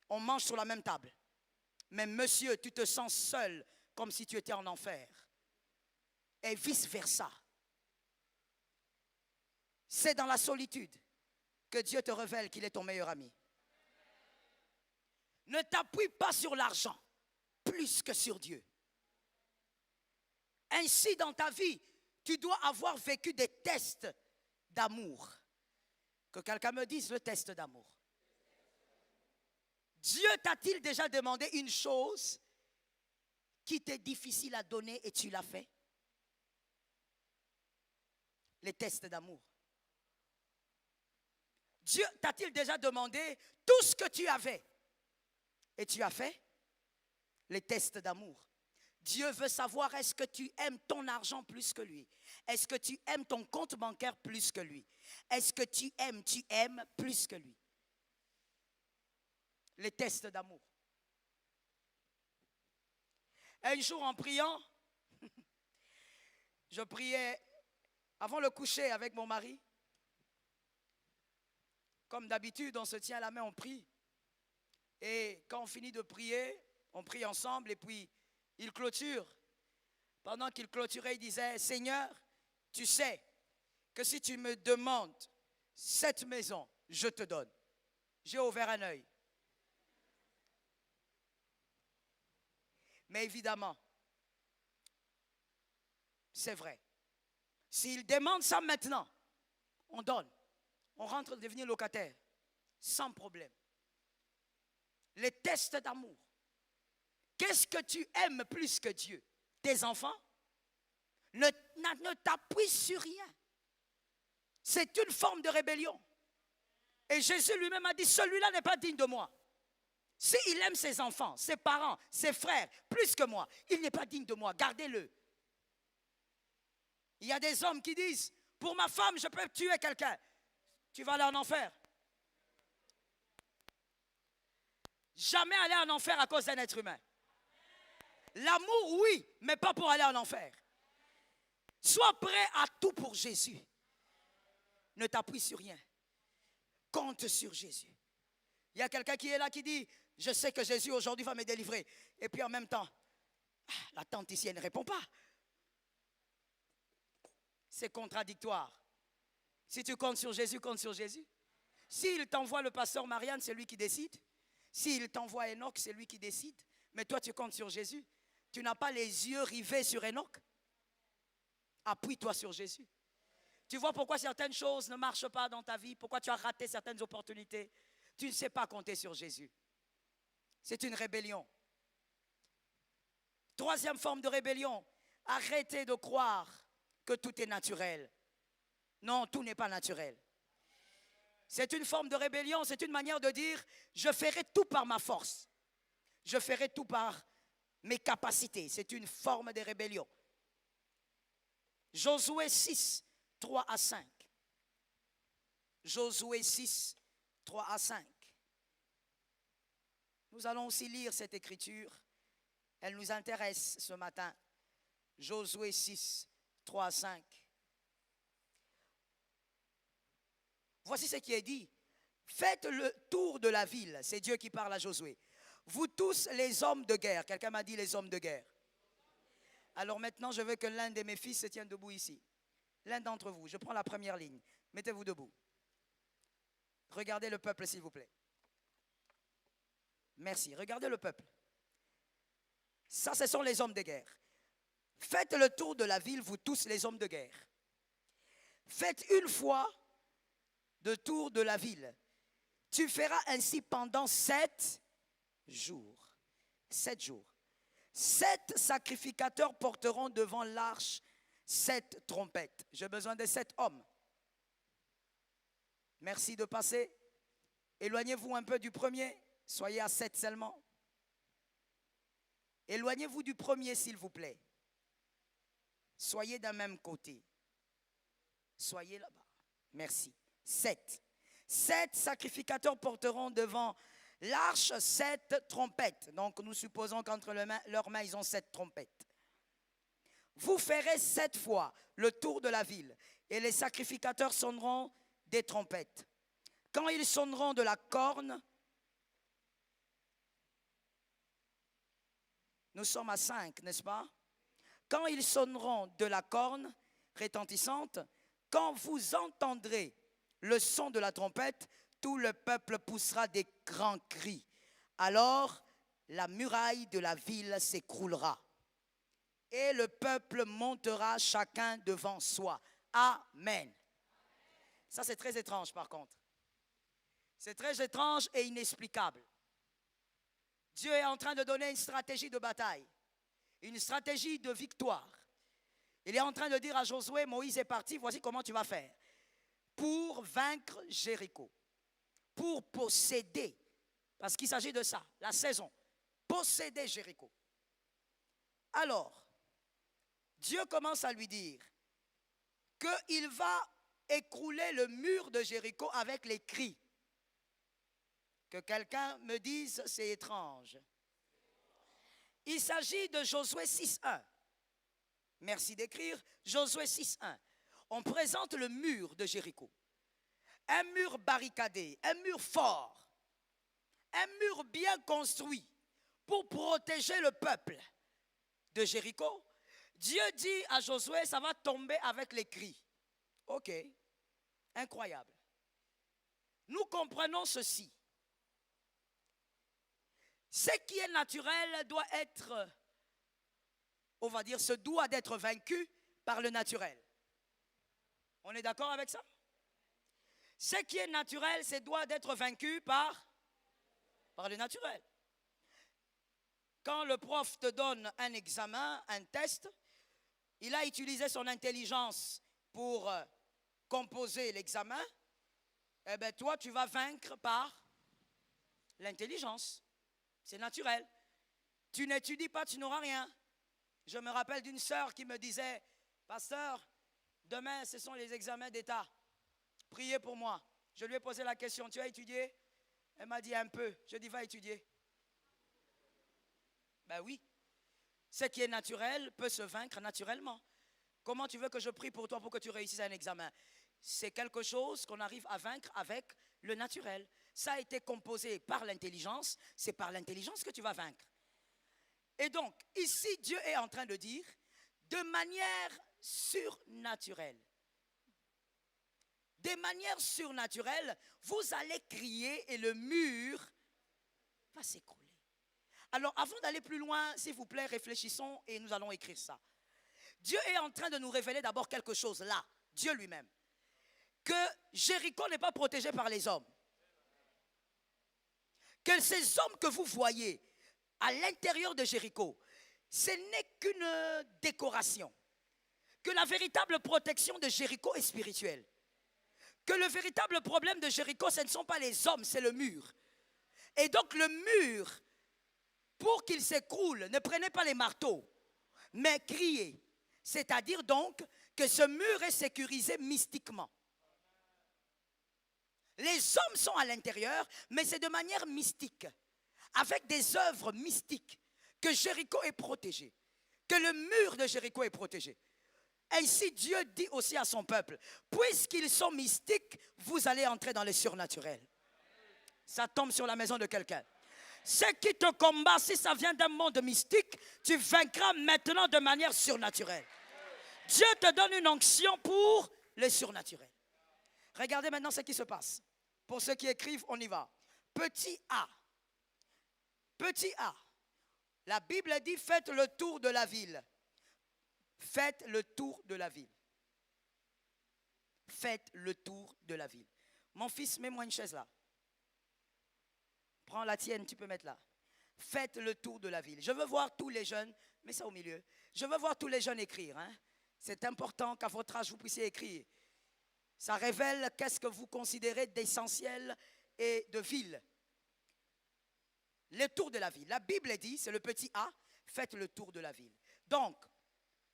On mange sur la même table. Mais monsieur, tu te sens seul comme si tu étais en enfer. Et vice-versa. C'est dans la solitude que Dieu te révèle qu'il est ton meilleur ami. Ne t'appuie pas sur l'argent plus que sur Dieu. Ainsi, dans ta vie, tu dois avoir vécu des tests d'amour. Que quelqu'un me dise le test d'amour. Dieu t'a-t-il déjà demandé une chose qui t'est difficile à donner et tu l'as fait? Les tests d'amour. Dieu t'a-t-il déjà demandé tout ce que tu avais et tu as fait? Les tests d'amour. Dieu veut savoir, est-ce que tu aimes ton argent plus que lui? Est-ce que tu aimes ton compte bancaire plus que lui? Est-ce que tu aimes plus que lui? Les tests d'amour. Un jour en priant, je priais avant le coucher avec mon mari. Comme d'habitude, on se tient la main, on prie. Et quand on finit de prier, on prie ensemble et puis il clôture. Pendant qu'il clôturait, il disait, Seigneur, tu sais que si tu me demandes cette maison, je te donne. J'ai ouvert un œil. Mais évidemment, c'est vrai. S'il demande ça maintenant, on donne. On rentre devenir locataire, sans problème. Les tests d'amour. Qu'est-ce que tu aimes plus que Dieu? Tes enfants? Ne t'appuie sur rien. C'est une forme de rébellion. Et Jésus lui-même a dit, celui-là n'est pas digne de moi. S'il aime ses enfants, ses parents, ses frères, plus que moi, il n'est pas digne de moi. Gardez-le. Il y a des hommes qui disent, pour ma femme, je peux tuer quelqu'un. Tu vas aller en enfer. Jamais aller en enfer à cause d'un être humain. L'amour, oui, mais pas pour aller en enfer. Sois prêt à tout pour Jésus. Ne t'appuie sur rien. Compte sur Jésus. Il y a quelqu'un qui est là qui dit, je sais que Jésus aujourd'hui va me délivrer. Et puis en même temps, la tante ici, elle ne répond pas. C'est contradictoire. Si tu comptes sur Jésus, compte sur Jésus. S'il t'envoie le pasteur Marianne, c'est lui qui décide. S'il t'envoie Enoch, c'est lui qui décide. Mais toi, tu comptes sur Jésus. Tu n'as pas les yeux rivés sur Enoch. Appuie-toi sur Jésus. Tu vois pourquoi certaines choses ne marchent pas dans ta vie, pourquoi tu as raté certaines opportunités. Tu ne sais pas compter sur Jésus. C'est une rébellion. Troisième forme de rébellion, arrêtez de croire que tout est naturel. Non, tout n'est pas naturel. C'est une forme de rébellion, c'est une manière de dire, je ferai tout par ma force. Je ferai tout par mes capacités. C'est une forme de rébellion. Josué 6, 3 à 5. Josué 6, 3 à 5. Nous allons aussi lire cette écriture. Elle nous intéresse ce matin. Josué 6, 3 à 5. Voici ce qui est dit. Faites le tour de la ville. C'est Dieu qui parle à Josué. Vous tous les hommes de guerre. Quelqu'un m'a dit les hommes de guerre. Alors maintenant, je veux que l'un de mes fils se tienne debout ici. l'un d'entre vous, je prends la première ligne, mettez-vous debout. Regardez le peuple, s'il vous plaît. Merci, regardez le peuple. Ça, ce sont les hommes de guerre. Faites le tour de la ville, vous tous les hommes de guerre. Faites une fois le tour de la ville. Tu feras ainsi pendant 7 jours. 7 jours. 7 sacrificateurs porteront devant l'arche 7 trompettes. J'ai besoin de 7 hommes. Merci de passer. Éloignez-vous un peu du premier. Soyez à 7 seulement. Éloignez-vous du premier, s'il vous plaît. Soyez d'un même côté. Soyez là-bas. Merci. 7. 7 sacrificateurs porteront devant l'arche 7 trompettes. Donc nous supposons qu'entre leurs mains, ils ont 7 trompettes. Vous ferez 7 fois le tour de la ville et les sacrificateurs sonneront des trompettes. Quand ils sonneront de la corne, nous sommes à 5, n'est-ce pas? Quand ils sonneront de la corne retentissante, quand vous entendrez le son de la trompette, tout le peuple poussera des grands cris. Alors, la muraille de la ville s'écroulera. Et le peuple montera chacun devant soi. Amen. Ça, c'est très étrange, par contre. C'est très étrange et inexplicable. Dieu est en train de donner une stratégie de bataille, une stratégie de victoire. Il est en train de dire à Josué, Moïse est parti, voici comment tu vas faire. Pour vaincre Jéricho, pour posséder, parce qu'il s'agit de ça, la saison, posséder Jéricho. Alors, Dieu commence à lui dire qu'il va écrouler le mur de Jéricho avec les cris. Que quelqu'un me dise, c'est étrange. Il s'agit de Josué 6.1. Merci d'écrire Josué 6.1. On présente le mur de Jéricho. Un mur barricadé, un mur fort, un mur bien construit pour protéger le peuple de Jéricho. Dieu dit à Josué, ça va tomber avec les cris. Ok, incroyable. Nous comprenons ceci. Ce qui est naturel doit être, on va dire, se doit d'être vaincu par le naturel. On est d'accord avec ça? Ce qui est naturel, c'est doit d'être vaincu par le naturel. Quand le prof te donne un examen, un test, il a utilisé son intelligence pour composer l'examen, eh bien toi, tu vas vaincre par l'intelligence. C'est naturel. Tu n'étudies pas, tu n'auras rien. Je me rappelle d'une sœur qui me disait, pasteur, demain, ce sont les examens d'État. Priez pour moi. Je lui ai posé la question, tu as étudié? Elle m'a dit un peu. Je dis, va étudier. Ben oui. Ce qui est naturel peut se vaincre naturellement. Comment tu veux que je prie pour toi pour que tu réussisses un examen? C'est quelque chose qu'on arrive à vaincre avec le naturel. Ça a été composé par l'intelligence, c'est par l'intelligence que tu vas vaincre. Et donc, ici, Dieu est en train de dire, de manière surnaturelle, vous allez crier et le mur va s'écrouler. Alors, avant d'aller plus loin, s'il vous plaît, réfléchissons et nous allons écrire ça. Dieu est en train de nous révéler d'abord quelque chose là, Dieu lui-même, que Jéricho n'est pas protégé par les hommes. Que ces hommes que vous voyez à l'intérieur de Jéricho, ce n'est qu'une décoration. Que la véritable protection de Jéricho est spirituelle. Que le véritable problème de Jéricho, ce ne sont pas les hommes, c'est le mur. Et donc le mur, pour qu'il s'écroule, ne prenez pas les marteaux, mais criez. C'est-à-dire donc que ce mur est sécurisé mystiquement. Les hommes sont à l'intérieur, mais c'est de manière mystique, avec des œuvres mystiques, que Jéricho est protégé, que le mur de Jéricho est protégé. Ainsi, Dieu dit aussi à son peuple, puisqu'ils sont mystiques, vous allez entrer dans le surnaturel. Ça tombe sur la maison de quelqu'un. Ce qui te combat, si ça vient d'un monde mystique, tu vaincras maintenant de manière surnaturelle. Dieu te donne une onction pour le surnaturel. Regardez maintenant ce qui se passe. Pour ceux qui écrivent, on y va. Petit a. Petit a. La Bible dit, faites le tour de la ville. Faites le tour de la ville. Faites le tour de la ville. Mon fils, mets-moi une chaise là. Prends la tienne, tu peux mettre là. Faites le tour de la ville. Je veux voir tous les jeunes, mets ça au milieu. Je veux voir tous les jeunes écrire. Hein. C'est important qu'à votre âge, vous puissiez écrire. Ça révèle qu'est-ce que vous considérez d'essentiel et de ville. Le tour de la ville. La Bible dit, c'est le petit A, faites le tour de la ville. Donc,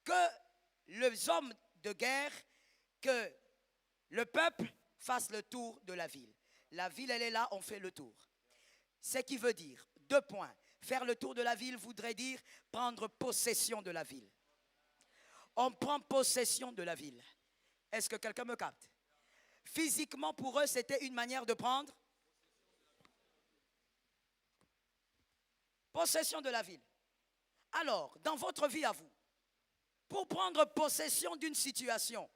que les hommes de guerre, que le peuple fasse le tour de la ville. La ville, elle est là, on fait le tour. Ce qui veut dire, 2 points. Faire le tour de la ville voudrait dire prendre possession de la ville. On prend possession de la ville. Est-ce que quelqu'un me capte? Physiquement, pour eux, c'était une manière de prendre possession de la ville. Alors, dans votre vie à vous, pour prendre possession d'une situation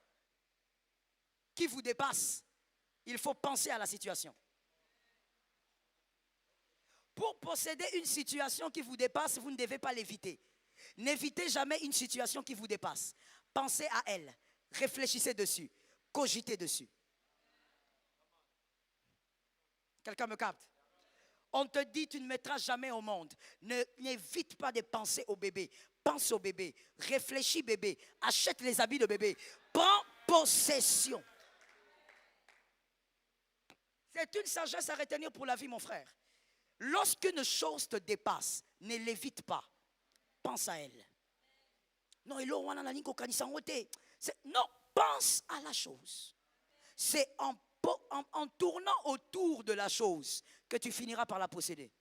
qui vous dépasse, il faut penser à la situation. Pour posséder une situation qui vous dépasse, vous ne devez pas l'éviter. N'évitez jamais une situation qui vous dépasse. Pensez à elle, réfléchissez dessus, cogitez dessus. Quelqu'un me capte? On te dit, tu ne mettras jamais au monde. N'évite pas de penser au bébé. Pense au bébé. Réfléchis bébé. Achète les habits de bébé. Prends possession. C'est une sagesse à retenir pour la vie, mon frère. Lorsqu'une chose te dépasse, ne l'évite pas. Pense à elle. Non, pense à la chose. C'est en tournant autour de la chose que tu finiras par la posséder.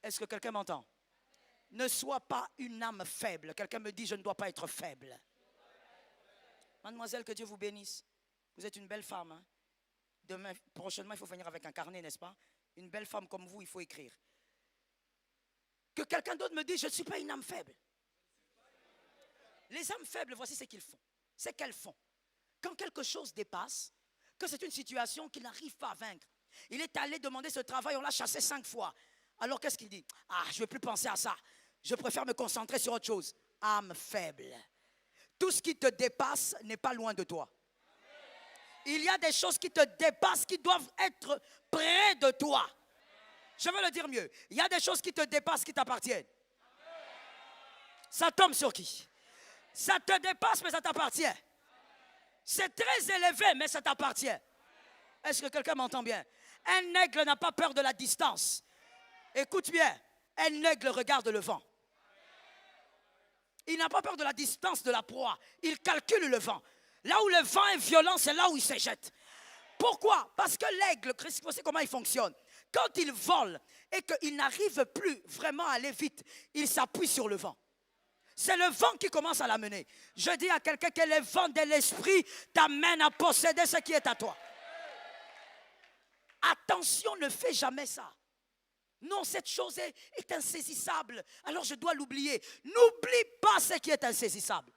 Est-ce que quelqu'un m'entend? Ne sois pas une âme faible. Quelqu'un me dit, je ne dois pas être faible. Mademoiselle, que Dieu vous bénisse. Vous êtes une belle femme. Hein? Demain, prochainement, il faut venir avec un carnet, n'est-ce pas? Une belle femme comme vous, il faut écrire. Que quelqu'un d'autre me dise, je ne suis pas une âme faible. Les âmes faibles, voici ce qu'ils font. C'est qu'elles font. Quand quelque chose dépasse, que c'est une situation qu'il n'arrive pas à vaincre. Il est allé demander ce travail, on l'a chassé 5 fois. Alors qu'est-ce qu'il dit? Ah, je ne vais plus penser à ça. Je préfère me concentrer sur autre chose. Âme faible. Tout ce qui te dépasse n'est pas loin de toi. Il y a des choses qui te dépassent, qui doivent être près de toi. Je veux le dire mieux. Il y a des choses qui te dépassent, qui t'appartiennent. Ça tombe sur qui? Ça te dépasse, mais ça t'appartient. C'est très élevé, mais ça t'appartient. Est-ce que quelqu'un m'entend bien? Un aigle n'a pas peur de la distance. Écoute bien, un aigle regarde le vent. Il n'a pas peur de la distance de la proie. Il calcule le vent. Là où le vent est violent, c'est là où il se jette. Pourquoi? Parce que l'aigle, vous savez comment il fonctionne. Quand il vole et qu'il n'arrive plus vraiment à aller vite, il s'appuie sur le vent. C'est le vent qui commence à l'amener. Je dis à quelqu'un que le vent de l'esprit t'amène à posséder ce qui est à toi. Attention, ne fais jamais ça. Non, cette chose est insaisissable, alors je dois l'oublier. N'oublie pas ce qui est insaisissable.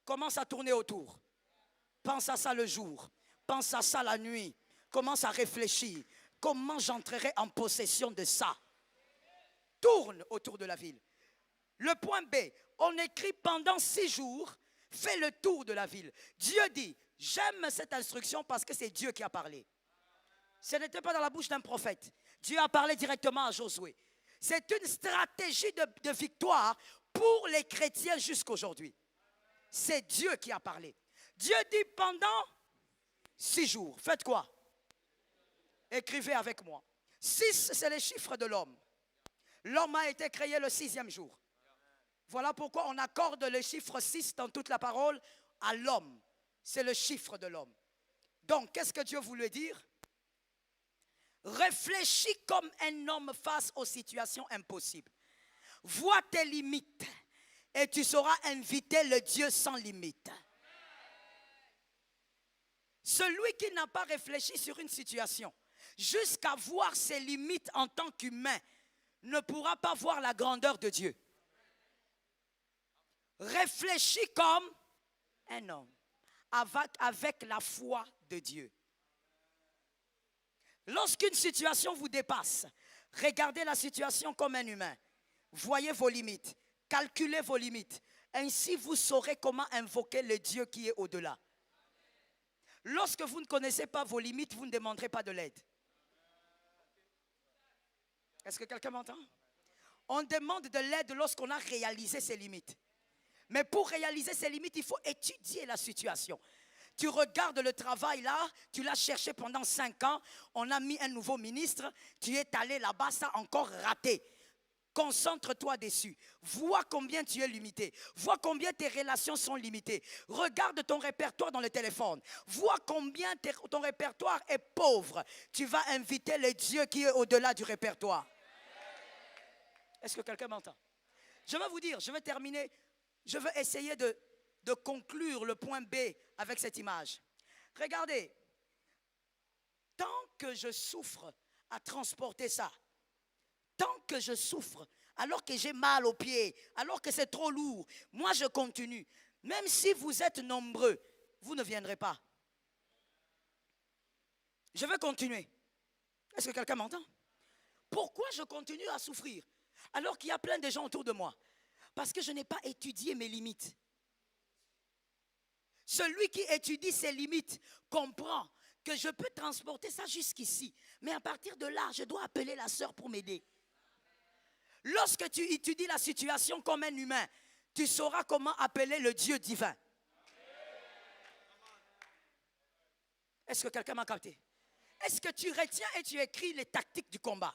Commence à tourner autour. Pense à ça le jour. Pense à ça la nuit. Commence à réfléchir. Comment j'entrerai en possession de ça? Tourne autour de la ville. Le point B, on écrit pendant 6 jours, fais le tour de la ville. Dieu dit, j'aime cette instruction parce que c'est Dieu qui a parlé. Ce n'était pas dans la bouche d'un prophète. Dieu a parlé directement à Josué. C'est une stratégie de victoire pour les chrétiens jusqu'aujourd'hui. C'est Dieu qui a parlé. Dieu dit pendant 6 jours, faites quoi? Écrivez avec moi. 6, c'est les chiffres de l'homme. L'homme a été créé le 6e jour. Voilà pourquoi on accorde le chiffre 6 dans toute la parole à l'homme. C'est le chiffre de l'homme. Donc, qu'est-ce que Dieu voulait dire? Réfléchis comme un homme face aux situations impossibles. Vois tes limites et tu sauras inviter le Dieu sans limite. Celui qui n'a pas réfléchi sur une situation jusqu'à voir ses limites en tant qu'humain ne pourra pas voir la grandeur de Dieu. Réfléchis comme un homme, avec la foi de Dieu. Lorsqu'une situation vous dépasse, regardez la situation comme un humain. Voyez vos limites, calculez vos limites. Ainsi, vous saurez comment invoquer le Dieu qui est au-delà. Lorsque vous ne connaissez pas vos limites, vous ne demanderez pas de l'aide. Est-ce que quelqu'un m'entend? On demande de l'aide lorsqu'on a réalisé ses limites. Mais pour réaliser ses limites, il faut étudier la situation. Tu regardes le travail là, tu l'as cherché pendant 5 ans, on a mis un nouveau ministre, tu es allé là-bas, ça a encore raté. Concentre-toi dessus. Vois combien tu es limité. Vois combien tes relations sont limitées. Regarde ton répertoire dans le téléphone. Vois combien ton répertoire est pauvre. Tu vas inviter le Dieu qui est au-delà du répertoire. Est-ce que quelqu'un m'entend? Je vais vous dire, je vais terminer. Je veux essayer de conclure le point B avec cette image. Regardez, tant que je souffre à transporter ça, tant que je souffre, alors que j'ai mal aux pieds, alors que c'est trop lourd, moi je continue. Même si vous êtes nombreux, vous ne viendrez pas. Je vais continuer. Est-ce que quelqu'un m'entend? Pourquoi je continue à souffrir alors qu'il y a plein de gens autour de moi? Parce que je n'ai pas étudié mes limites. Celui qui étudie ses limites comprend que je peux transporter ça jusqu'ici. Mais à partir de là, je dois appeler la sœur pour m'aider. Lorsque tu étudies la situation comme un humain, tu sauras comment appeler le Dieu divin. Est-ce que quelqu'un m'a capté? Est-ce que tu retiens et tu écris les tactiques du combat?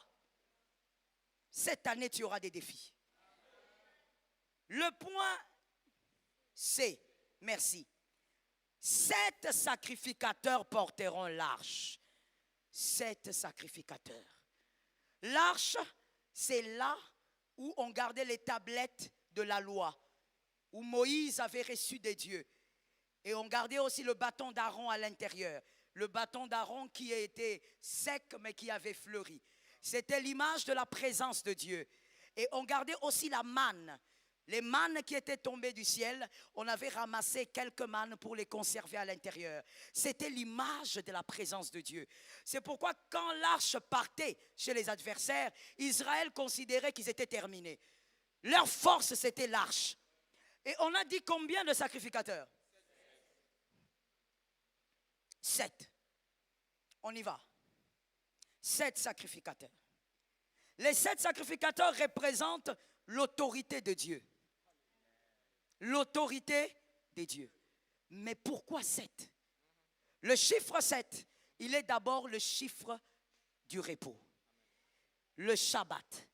Cette année, tu auras des défis. Le point C, merci. 7 sacrificateurs porteront l'arche. 7 sacrificateurs. L'arche, c'est là où on gardait les tablettes de la loi, où Moïse avait reçu des dieux. Et on gardait aussi le bâton d'Aaron à l'intérieur. Le bâton d'Aaron qui était sec mais qui avait fleuri. C'était l'image de la présence de Dieu. Et on gardait aussi la manne. Les mannes qui étaient tombées du ciel, on avait ramassé quelques mannes pour les conserver à l'intérieur. C'était l'image de la présence de Dieu. C'est pourquoi quand l'arche partait chez les adversaires, Israël considérait qu'ils étaient terminés. Leur force, c'était l'arche. Et on a dit combien de sacrificateurs? 7. On y va. 7 sacrificateurs. Les 7 sacrificateurs représentent l'autorité de Dieu. L'autorité de Dieu. Mais pourquoi 7? Le chiffre 7, il est d'abord le chiffre du repos. Le Shabbat.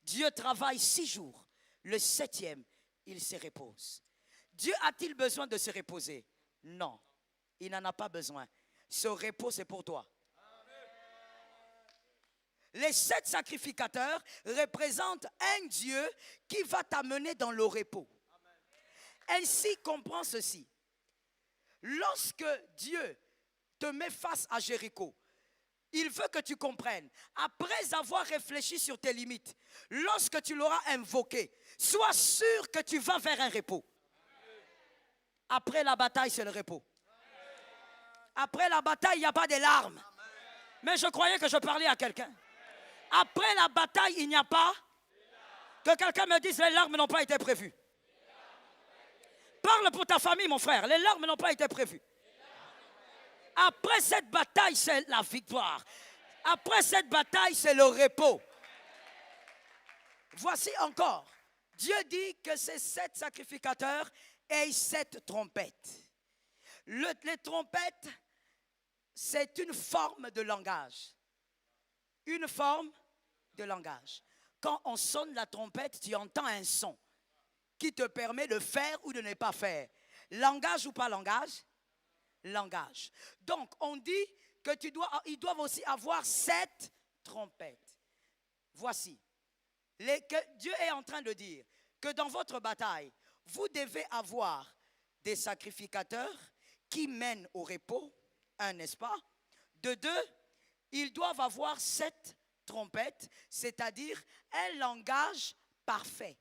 Dieu travaille 6 jours. Le 7e, il se repose. Dieu a-t-il besoin de se reposer? Non, il n'en a pas besoin. Ce repos, c'est pour toi. Les 7 sacrificateurs représentent un Dieu qui va t'amener dans le repos. Ainsi, comprends ceci. Lorsque Dieu te met face à Jéricho, il veut que tu comprennes. Après avoir réfléchi sur tes limites, lorsque tu l'auras invoqué, sois sûr que tu vas vers un repos. Après la bataille, c'est le repos. Après la bataille, il n'y a pas de larmes. Mais je croyais que je parlais à quelqu'un. Après la bataille, il n'y a pas. Que quelqu'un me dise, les larmes n'ont pas été prévues. Parle pour ta famille, mon frère. Les larmes n'ont pas été prévues. Après cette bataille, c'est la victoire. Après cette bataille, c'est le repos. Voici encore. Dieu dit que ces 7 sacrificateurs aient 7 trompettes. Les trompettes, c'est une forme de langage. Une forme de langage. Quand on sonne la trompette, tu entends un son qui te permet de faire ou de ne pas faire. Langage ou pas langage? Langage. Donc, on dit que ils doivent aussi avoir 7 trompettes. Voici. Que Dieu est en train de dire que dans votre bataille, vous devez avoir des sacrificateurs qui mènent au repos, n'est-ce pas? De 2, ils doivent avoir 7 trompettes, c'est-à-dire un langage parfait.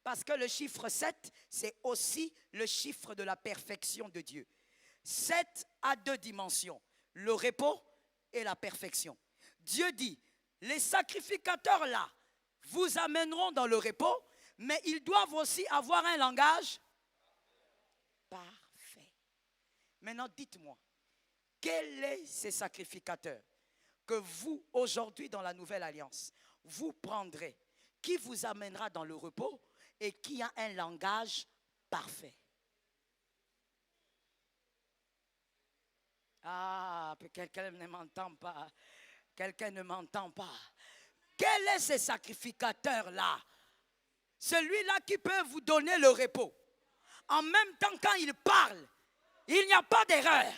Parce que le chiffre 7, c'est aussi le chiffre de la perfection de Dieu. 7 a 2 dimensions, le repos et la perfection. Dieu dit, les sacrificateurs là vous amèneront dans le repos, mais ils doivent aussi avoir un langage parfait. Maintenant, dites-moi, quels sont ces sacrificateurs que vous, aujourd'hui, dans la nouvelle alliance, vous prendrez, qui vous amènera dans le repos et qui a un langage parfait? Ah, quelqu'un ne m'entend pas. Quelqu'un ne m'entend pas. Quel est ce sacrificateur-là? Celui-là qui peut vous donner le repos. En même temps, quand il parle, il n'y a pas d'erreur.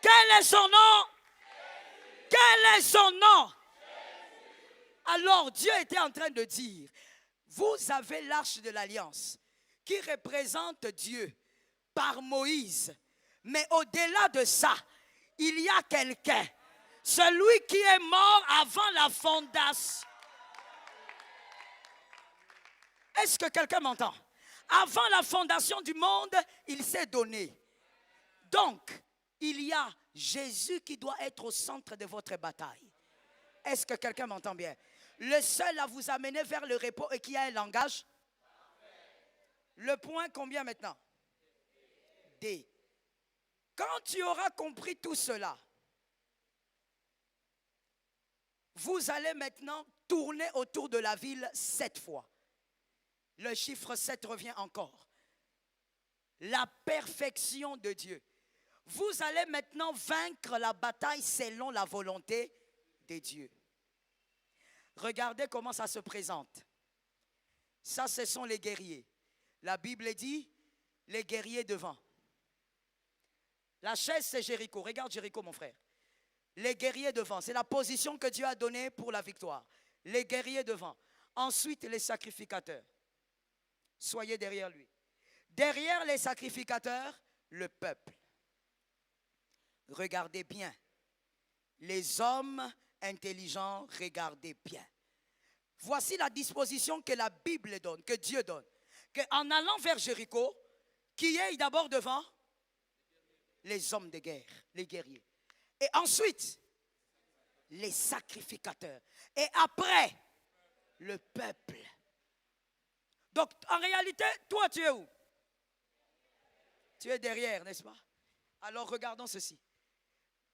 Quel est son nom? Quel est son nom? Alors Dieu était en train de dire, vous avez l'arche de l'alliance qui représente Dieu par Moïse. Mais au-delà de ça, il y a quelqu'un, celui qui est mort avant la fondation. Est-ce que quelqu'un m'entend? Avant la fondation du monde, il s'est donné. Donc, il y a Jésus qui doit être au centre de votre bataille. Est-ce que quelqu'un m'entend bien? Le seul à vous amener vers le repos et qui a un langage. Le point combien maintenant? D. Quand tu auras compris tout cela, vous allez maintenant tourner autour de la ville 7 fois. Le chiffre 7 revient encore. La perfection de Dieu. Vous allez maintenant vaincre la bataille selon la volonté de Dieu. Regardez comment ça se présente. Ça, ce sont les guerriers. La Bible dit, les guerriers devant. La chaise, c'est Jéricho. Regarde Jéricho, mon frère. Les guerriers devant. C'est la position que Dieu a donnée pour la victoire. Les guerriers devant. Ensuite, les sacrificateurs. Soyez derrière lui. Derrière les sacrificateurs, le peuple. Regardez bien. Les hommes intelligents, regardez bien. Voici la disposition que la Bible donne, que Dieu donne. Qu'en allant vers Jéricho, qui est d'abord devant? Les hommes de guerre, les guerriers. Et ensuite, les sacrificateurs. Et après, le peuple. Donc, en réalité, toi, tu es où? Tu es derrière, n'est-ce pas? Alors, regardons ceci.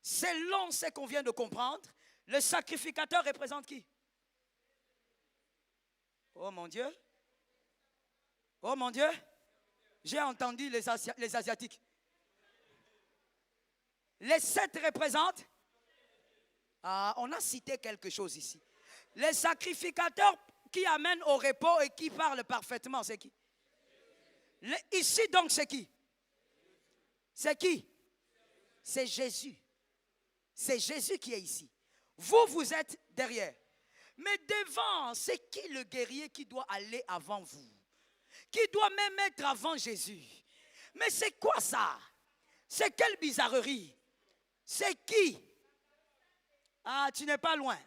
Selon ce qu'on vient de comprendre, le sacrificateur représente qui? Oh mon Dieu. Oh mon Dieu. J'ai entendu les Asiatiques. Les 7 représentent. Ah, on a cité quelque chose ici. Les sacrificateurs qui amènent au repos et qui parlent parfaitement, c'est qui? Ici donc, c'est qui? C'est qui? C'est Jésus. C'est Jésus qui est ici. Vous, vous êtes derrière. Mais devant, c'est qui le guerrier qui doit aller avant vous? Qui doit même être avant Jésus? Mais c'est quoi ça? C'est quelle bizarrerie? C'est qui? Ah, tu n'es pas loin.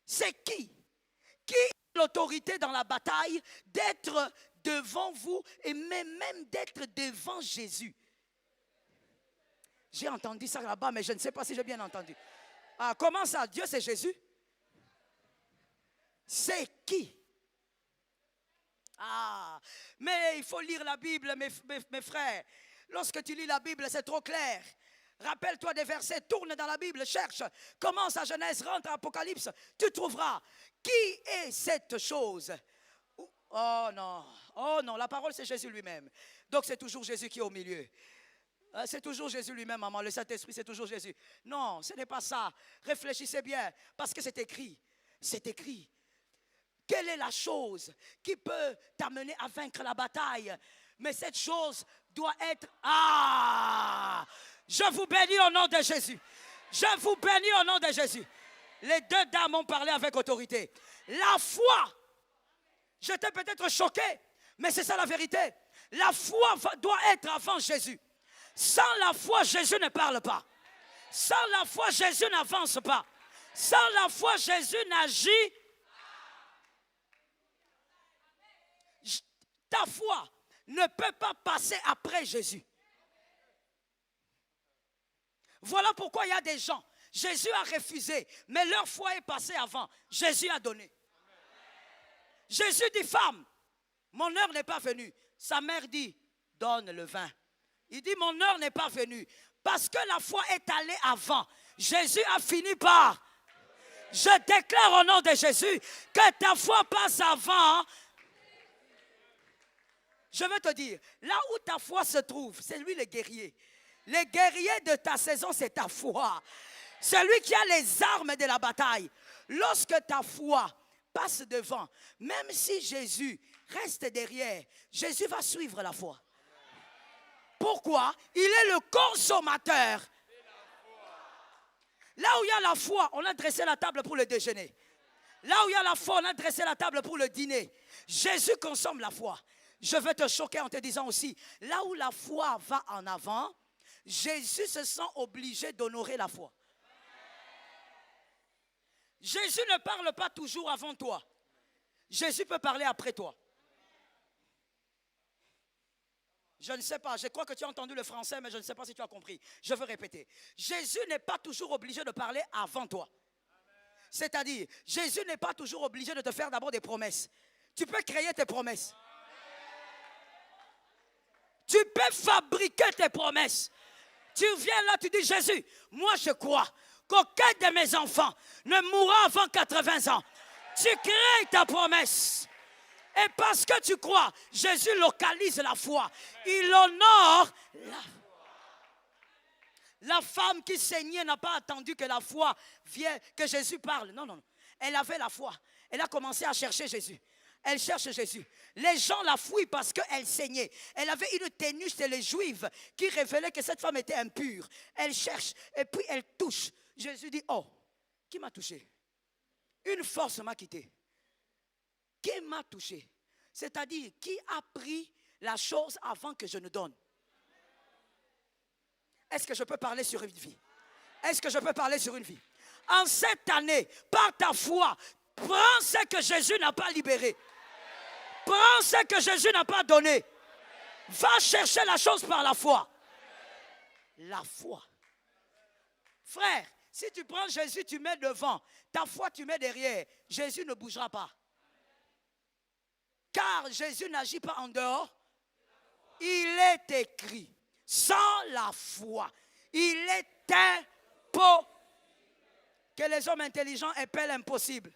C'est qui? Qui a l'autorité dans la bataille d'être devant vous et même d'être devant Jésus? J'ai entendu ça là-bas, mais je ne sais pas si j'ai bien entendu. Ah, comment ça? Dieu, c'est Jésus? C'est qui? Ah, mais il faut lire la Bible, mes frères. Lorsque tu lis la Bible, c'est trop clair. Rappelle-toi des versets, tourne dans la Bible, cherche, commence à Genèse, rentre à Apocalypse, tu trouveras. Qui est cette chose? Oh non, la parole c'est Jésus lui-même. Donc c'est toujours Jésus qui est au milieu. C'est toujours Jésus lui-même, maman, le Saint-Esprit c'est toujours Jésus. Non, ce n'est pas ça. Réfléchissez bien, parce que c'est écrit. C'est écrit. Quelle est la chose qui peut t'amener à vaincre la bataille? Mais cette chose doit être... Ah! Je vous bénis au nom de Jésus. Je vous bénis au nom de Jésus. Les 2 dames ont parlé avec autorité. La foi. J'étais peut-être choqué, mais c'est ça la vérité. La foi doit être avant Jésus. Sans la foi, Jésus ne parle pas. Sans la foi, Jésus n'avance pas. Sans la foi, Jésus n'agit. Ta foi ne peut pas passer après Jésus. Voilà pourquoi il y a des gens, Jésus a refusé, mais leur foi est passée avant. Jésus a donné. Jésus dit, femme, mon heure n'est pas venue. Sa mère dit, donne le vin. Il dit, mon heure n'est pas venue. Parce que la foi est allée avant. Jésus a fini par. Je déclare au nom de Jésus que ta foi passe avant. Je veux te dire, là où ta foi se trouve, c'est lui le guerrier. Le guerrier de ta saison, c'est ta foi. C'est lui qui a les armes de la bataille. Lorsque ta foi passe devant, même si Jésus reste derrière, Jésus va suivre la foi. Pourquoi? Il est le consommateur. Là où il y a la foi, on a dressé la table pour le déjeuner. Là où il y a la foi, on a dressé la table pour le dîner. Jésus consomme la foi. Je vais te choquer en te disant aussi, là où la foi va en avant, Jésus se sent obligé d'honorer la foi. Jésus ne parle pas toujours avant toi. Jésus peut parler après toi. Je ne sais pas, je crois que tu as entendu le français, mais je ne sais pas si tu as compris. Je veux répéter. Jésus n'est pas toujours obligé de parler avant toi. C'est-à-dire, Jésus n'est pas toujours obligé de te faire d'abord des promesses. Tu peux créer tes promesses. Tu peux fabriquer tes promesses. Tu viens là, tu dis, Jésus, moi je crois qu'aucun de mes enfants ne mourra avant 80 ans. Tu crées ta promesse. Et parce que tu crois, Jésus localise la foi. Il honore la foi. La femme qui saignait n'a pas attendu que la foi vienne, que Jésus parle. Non, non, non. Elle avait la foi. Elle a commencé à chercher Jésus. Elle cherche Jésus. Les gens la fouillent parce qu'elle saignait. Elle avait une tenue chez les Juifs qui révélait que cette femme était impure. Elle cherche et puis elle touche. Jésus dit, oh, qui m'a touché? Une force m'a quitté. Qui m'a touché? C'est-à-dire, qui a pris la chose avant que je ne donne? Est-ce que je peux parler sur une vie? Est-ce que je peux parler sur une vie? En cette année, par ta foi, prends ce que Jésus n'a pas libéré. Prends ce que Jésus n'a pas donné. Va chercher la chose par la foi. La foi. Frère, si tu prends Jésus, tu mets devant. Ta foi, tu mets derrière. Jésus ne bougera pas. Car Jésus n'agit pas en dehors. Il est écrit, sans la foi, il est impossible. Que les hommes intelligents appellent impossible.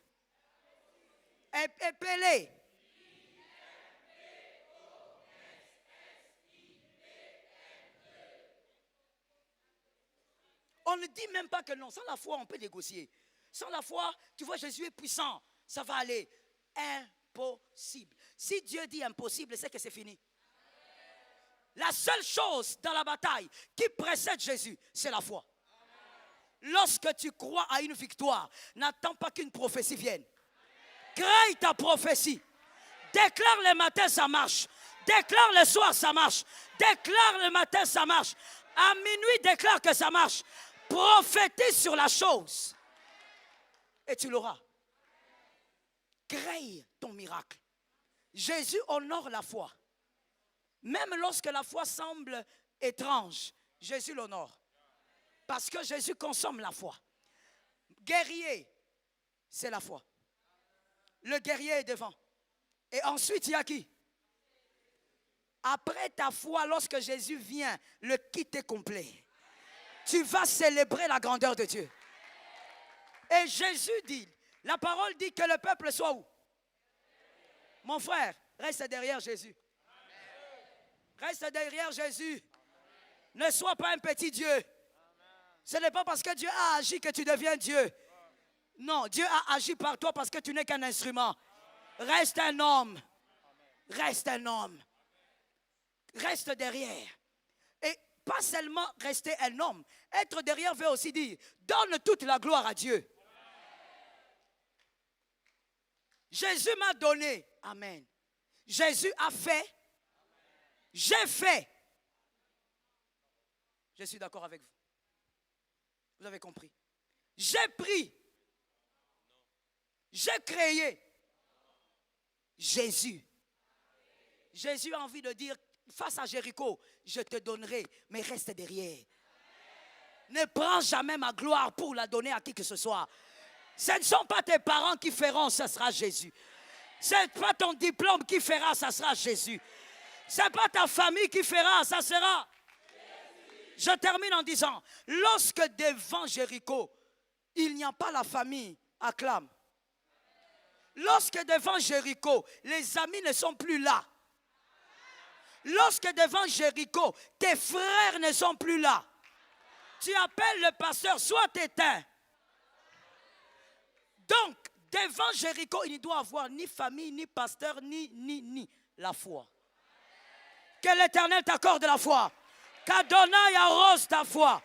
Épelez. On ne dit même pas que non. Sans la foi, on peut négocier. Sans la foi, tu vois, Jésus est puissant. Ça va aller. Impossible. Si Dieu dit impossible, c'est que c'est fini. La seule chose dans la bataille qui précède Jésus, c'est la foi. Lorsque tu crois à une victoire, n'attends pas qu'une prophétie vienne. Crée ta prophétie. Déclare le matin, ça marche. Déclare le soir, ça marche. Déclare le matin, ça marche. À minuit, déclare que ça marche. Prophétise sur la chose. Et tu l'auras. Crée ton miracle. Jésus honore la foi. Même lorsque la foi semble étrange, Jésus l'honore. Parce que Jésus consomme la foi. Guerrier, c'est la foi. Le guerrier est devant. Et ensuite, il y a qui? Après ta foi, lorsque Jésus vient, le kit est complet. Tu vas célébrer la grandeur de Dieu. Et Jésus dit, la parole dit que le peuple soit où? Mon frère, reste derrière Jésus. Reste derrière Jésus. Ne sois pas un petit Dieu. Ce n'est pas parce que Dieu a agi que tu deviens Dieu. Non, Dieu a agi par toi parce que tu n'es qu'un instrument. Reste un homme. Reste un homme. Reste derrière. Et pas seulement rester un homme. Être derrière veut aussi dire, donne toute la gloire à Dieu. Jésus m'a donné. Amen. Jésus a fait. J'ai fait. Je suis d'accord avec vous. Vous avez compris. J'ai pris. J'ai créé. Jésus. Jésus a envie de dire, face à Jéricho, je te donnerai, mais reste derrière. Ne prends jamais ma gloire pour la donner à qui que ce soit. Ce ne sont pas tes parents qui feront, ce sera Jésus. Ce n'est pas ton diplôme qui fera, ça sera Jésus. Ce n'est pas ta famille qui fera, ça sera Jésus. Je termine en disant, lorsque devant Jéricho, il n'y a pas la famille, acclame. Lorsque devant Jéricho, les amis ne sont plus là. Lorsque devant Jéricho, tes frères ne sont plus là. Tu appelles le pasteur, sois éteint. Donc, devant Jéricho, il ne doit avoir ni famille, ni pasteur, ni la foi. Que l'Éternel t'accorde la foi. Qu'Adonai arrose ta foi.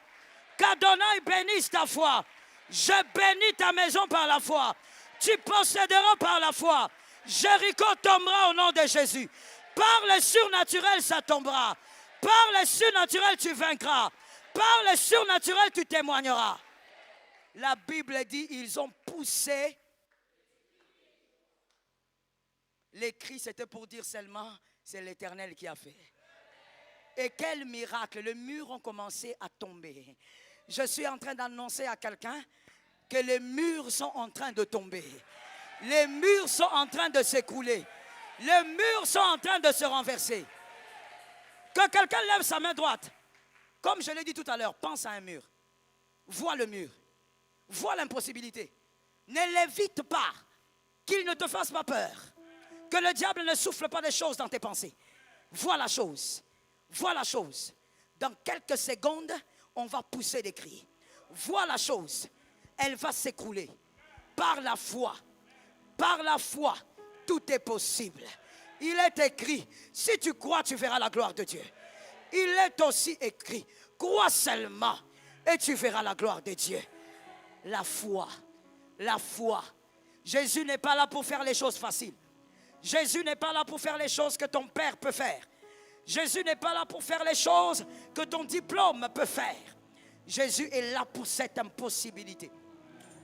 Qu'Adonai bénisse ta foi. Je bénis ta maison par la foi. Tu posséderas par la foi. Jéricho tombera au nom de Jésus. Par le surnaturel, ça tombera. Par le surnaturel, tu vaincras. Par le surnaturel, tu témoigneras. La Bible dit, ils ont poussé. Les cris, c'était pour dire seulement, c'est l'Éternel qui a fait. Et quel miracle, les murs ont commencé à tomber. Je suis en train d'annoncer à quelqu'un que les murs sont en train de tomber. Les murs sont en train de s'écrouler. Les murs sont en train de se renverser. Que quelqu'un lève sa main droite. Comme je l'ai dit tout à l'heure, pense à un mur. Vois le mur. Vois l'impossibilité. Ne l'évite pas. Qu'il ne te fasse pas peur. Que le diable ne souffle pas des choses dans tes pensées. Vois la chose. Vois la chose. Dans quelques secondes, on va pousser des cris. Vois la chose. Elle va s'écrouler. Par la foi. Par la foi, tout est possible. Il est écrit, si tu crois, tu verras la gloire de Dieu. Il est aussi écrit, crois seulement et tu verras la gloire de Dieu. La foi, la foi. Jésus n'est pas là pour faire les choses faciles. Jésus n'est pas là pour faire les choses que ton père peut faire. Jésus n'est pas là pour faire les choses que ton diplôme peut faire. Jésus est là pour cette impossibilité.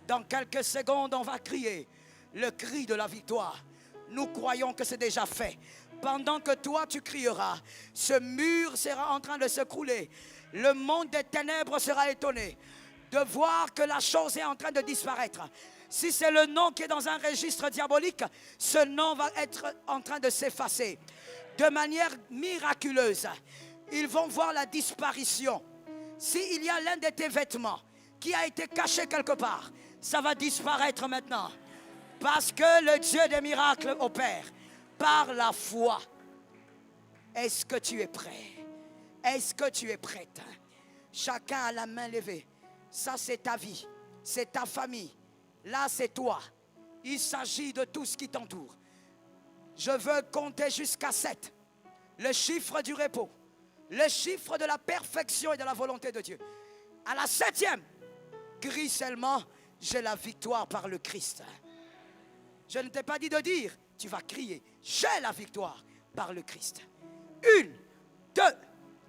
Dans quelques secondes, on va crier le cri de la victoire. Nous croyons que c'est déjà fait. Pendant que toi tu crieras, ce mur sera en train de s'écrouler. Le monde des ténèbres sera étonné de voir que la chose est en train de disparaître. Si c'est le nom qui est dans un registre diabolique, ce nom va être en train de s'effacer. De manière miraculeuse, ils vont voir la disparition. S'il y a l'un de tes vêtements qui a été caché quelque part, ça va disparaître maintenant. Parce que le Dieu des miracles opère par la foi. Est-ce que tu es prêt? Est-ce que tu es prête? Chacun a la main levée. Ça, c'est ta vie. C'est ta famille. Là, c'est toi. Il s'agit de tout ce qui t'entoure. Je veux compter jusqu'à 7. Le chiffre du repos. Le chiffre de la perfection et de la volonté de Dieu. À la 7e, crie seulement, j'ai la victoire par le Christ. Je ne t'ai pas dit de dire, tu vas crier, j'ai la victoire par le Christ. 1, 2,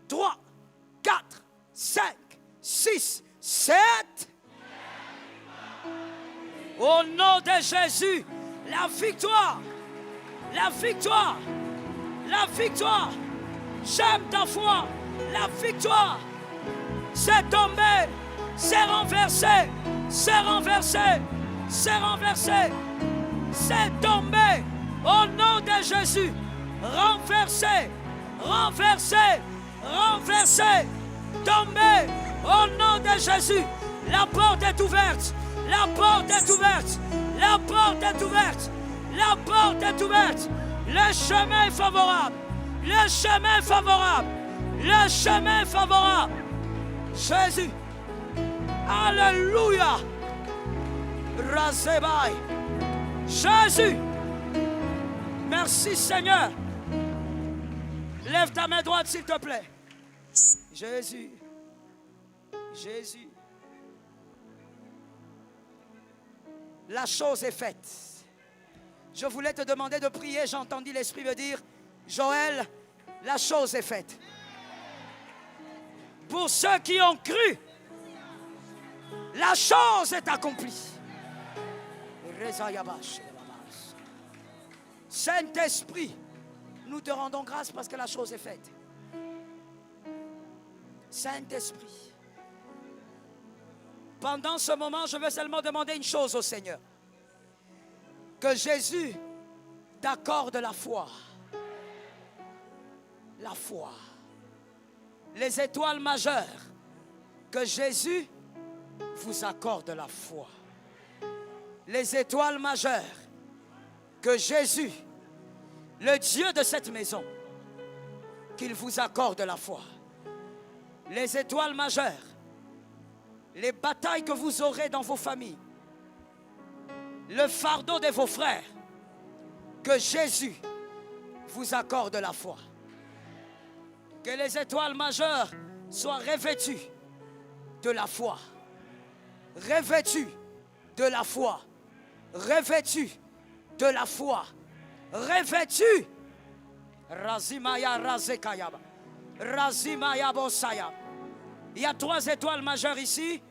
3, 4, 5, 6, 7. Au nom de Jésus, la victoire, la victoire, la victoire. J'aime ta foi, la victoire. C'est tombé, c'est renversé, c'est renversé, c'est renversé. C'est tombé au nom de Jésus. Renversé, renversé, renversé. Tombé au nom de Jésus. La porte est ouverte. La porte est ouverte. La porte est ouverte. La porte est ouverte. Le chemin est favorable. Le chemin est favorable. Le chemin est favorable. Jésus. Alléluia. Razebai. Jésus. Merci Seigneur. Lève ta main droite s'il te plaît. Jésus. Jésus. La chose est faite. Je voulais te demander de prier. J'ai entendu l'Esprit me dire, Joël, la chose est faite. Pour ceux qui ont cru, la chose est accomplie. Saint-Esprit, Nous te rendons grâce parce que la chose est faite. Saint-Esprit, pendant ce moment, je veux seulement demander une chose au Seigneur. Que Jésus t'accorde la foi. La foi. Les étoiles majeures. Que Jésus vous accorde la foi. Les étoiles majeures. Que Jésus, le Dieu de cette maison, qu'il vous accorde la foi. Les étoiles majeures. Les batailles que vous aurez dans vos familles. Le fardeau de vos frères. Que Jésus vous accorde la foi. Que les étoiles majeures soient revêtues de la foi. Revêtues de la foi. Revêtues de la foi. Revêtues. Razimaya razekayaba. Razimaya bosaya. Il y a 3 étoiles majeures ici.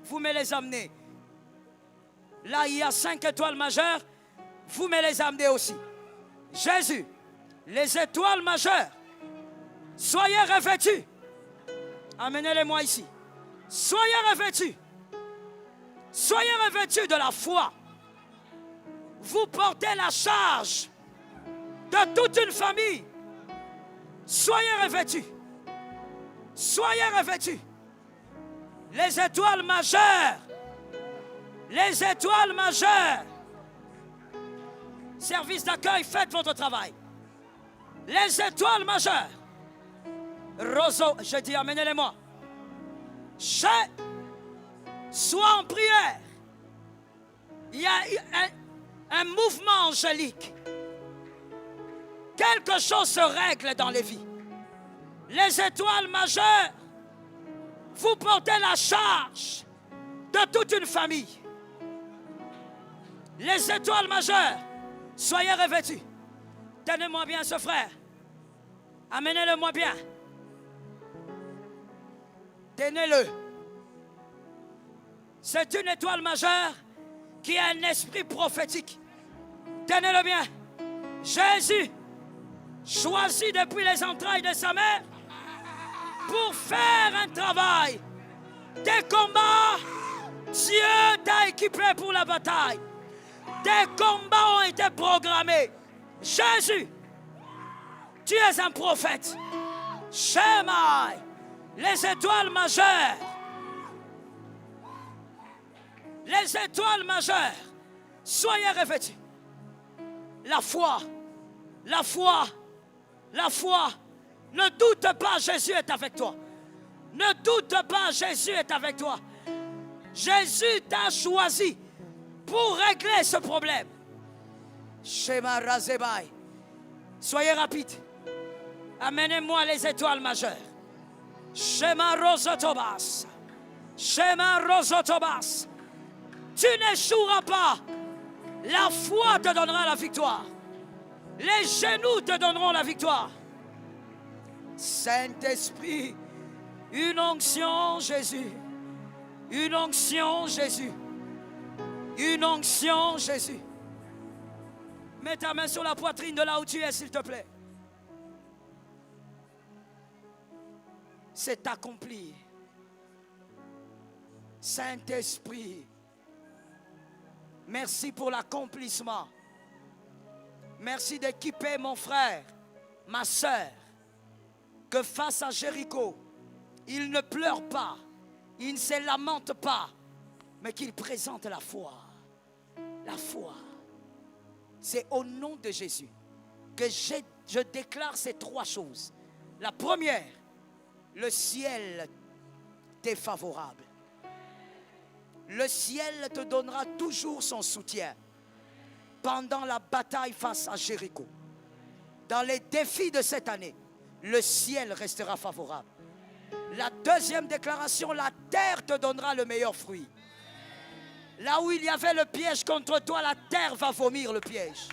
Vous me les amenez. Là, il y a 5 étoiles majeures. Vous me les amenez aussi. Jésus, les étoiles majeures, soyez revêtus. Amenez-les-moi ici. Soyez revêtus. Soyez revêtus de la foi. Vous portez la charge de toute une famille. Soyez revêtus. Soyez revêtus. Les étoiles majeures. Les étoiles majeures. Service d'accueil, faites votre travail. Les étoiles majeures. Roseau, je dis, amenez-les-moi. Sois en prière. Il y a un mouvement angélique. Quelque chose se règle dans les vies. Les étoiles majeures, vous portez la charge de toute une famille. Les étoiles majeures, soyez revêtus. Tenez-moi bien ce frère. Amenez-le-moi bien. Tenez-le. C'est une étoile majeure qui a un esprit prophétique. Tenez-le bien. Jésus, choisi depuis les entrailles de sa mère, pour faire un travail. Des combats, Dieu t'a équipé pour la bataille. Des combats ont été programmés. Jésus, tu es un prophète. Shemai, les étoiles majeures. Les étoiles majeures, soyez revêtus. La foi, la foi, la foi. Ne doute pas, Jésus est avec toi. Ne doute pas, Jésus est avec toi. Jésus t'a choisi pour régler ce problème. Shema Razebai. Soyez rapide. Amenez-moi les étoiles majeures. Shema Rosotobas. Shema Rosotobas. Tu n'échoueras pas. La foi te donnera la victoire. Les genoux te donneront la victoire. Saint-Esprit, une onction, Jésus. Une onction, Jésus. Une onction, Jésus. Mets ta main sur la poitrine de là où tu es, s'il te plaît. C'est accompli. Saint-Esprit, merci pour l'accomplissement. Merci d'équiper mon frère, ma soeur, que face à Jéricho, il ne pleure pas, il ne se lamente pas, mais qu'il présente la foi. La foi. C'est au nom de Jésus que je déclare ces 3 choses. La première, le ciel t'est favorable. Le ciel te donnera toujours son soutien pendant la bataille face à Jéricho. Dans les défis de cette année, le ciel restera favorable. La deuxième déclaration, la terre te donnera le meilleur fruit. Là où il y avait le piège contre toi, la terre va vomir le piège.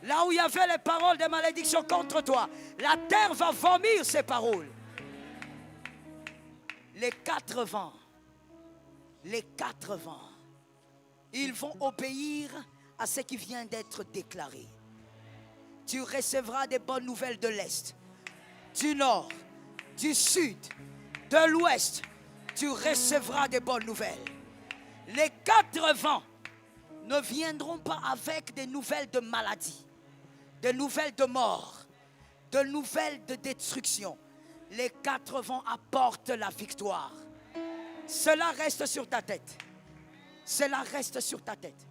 Là où il y avait les paroles de malédiction contre toi, la terre va vomir ces paroles. Les 4 vents, ils vont obéir à ce qui vient d'être déclaré. tu recevras des bonnes nouvelles de l'Est, du Nord, du Sud, de l'Ouest. Tu recevras des bonnes nouvelles. Les 4 vents ne viendront pas avec des nouvelles de maladie, des nouvelles de mort, de nouvelles de destruction. Les 4 vents apportent la victoire. Cela reste sur ta tête. Cela reste sur ta tête.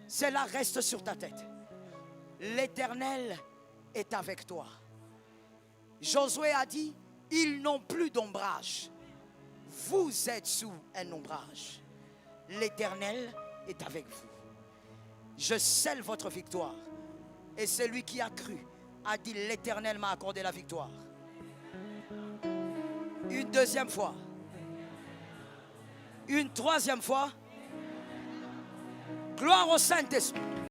Cela reste sur ta tête. L'Éternel est avec toi. Josué a dit, ils n'ont plus d'ombrage. Vous êtes sous un ombrage. L'Éternel est avec vous. Je scelle votre victoire. Et celui qui a cru a dit, l'Éternel m'a accordé la victoire. Une deuxième fois. Une troisième fois. Gloire au Saint-Esprit.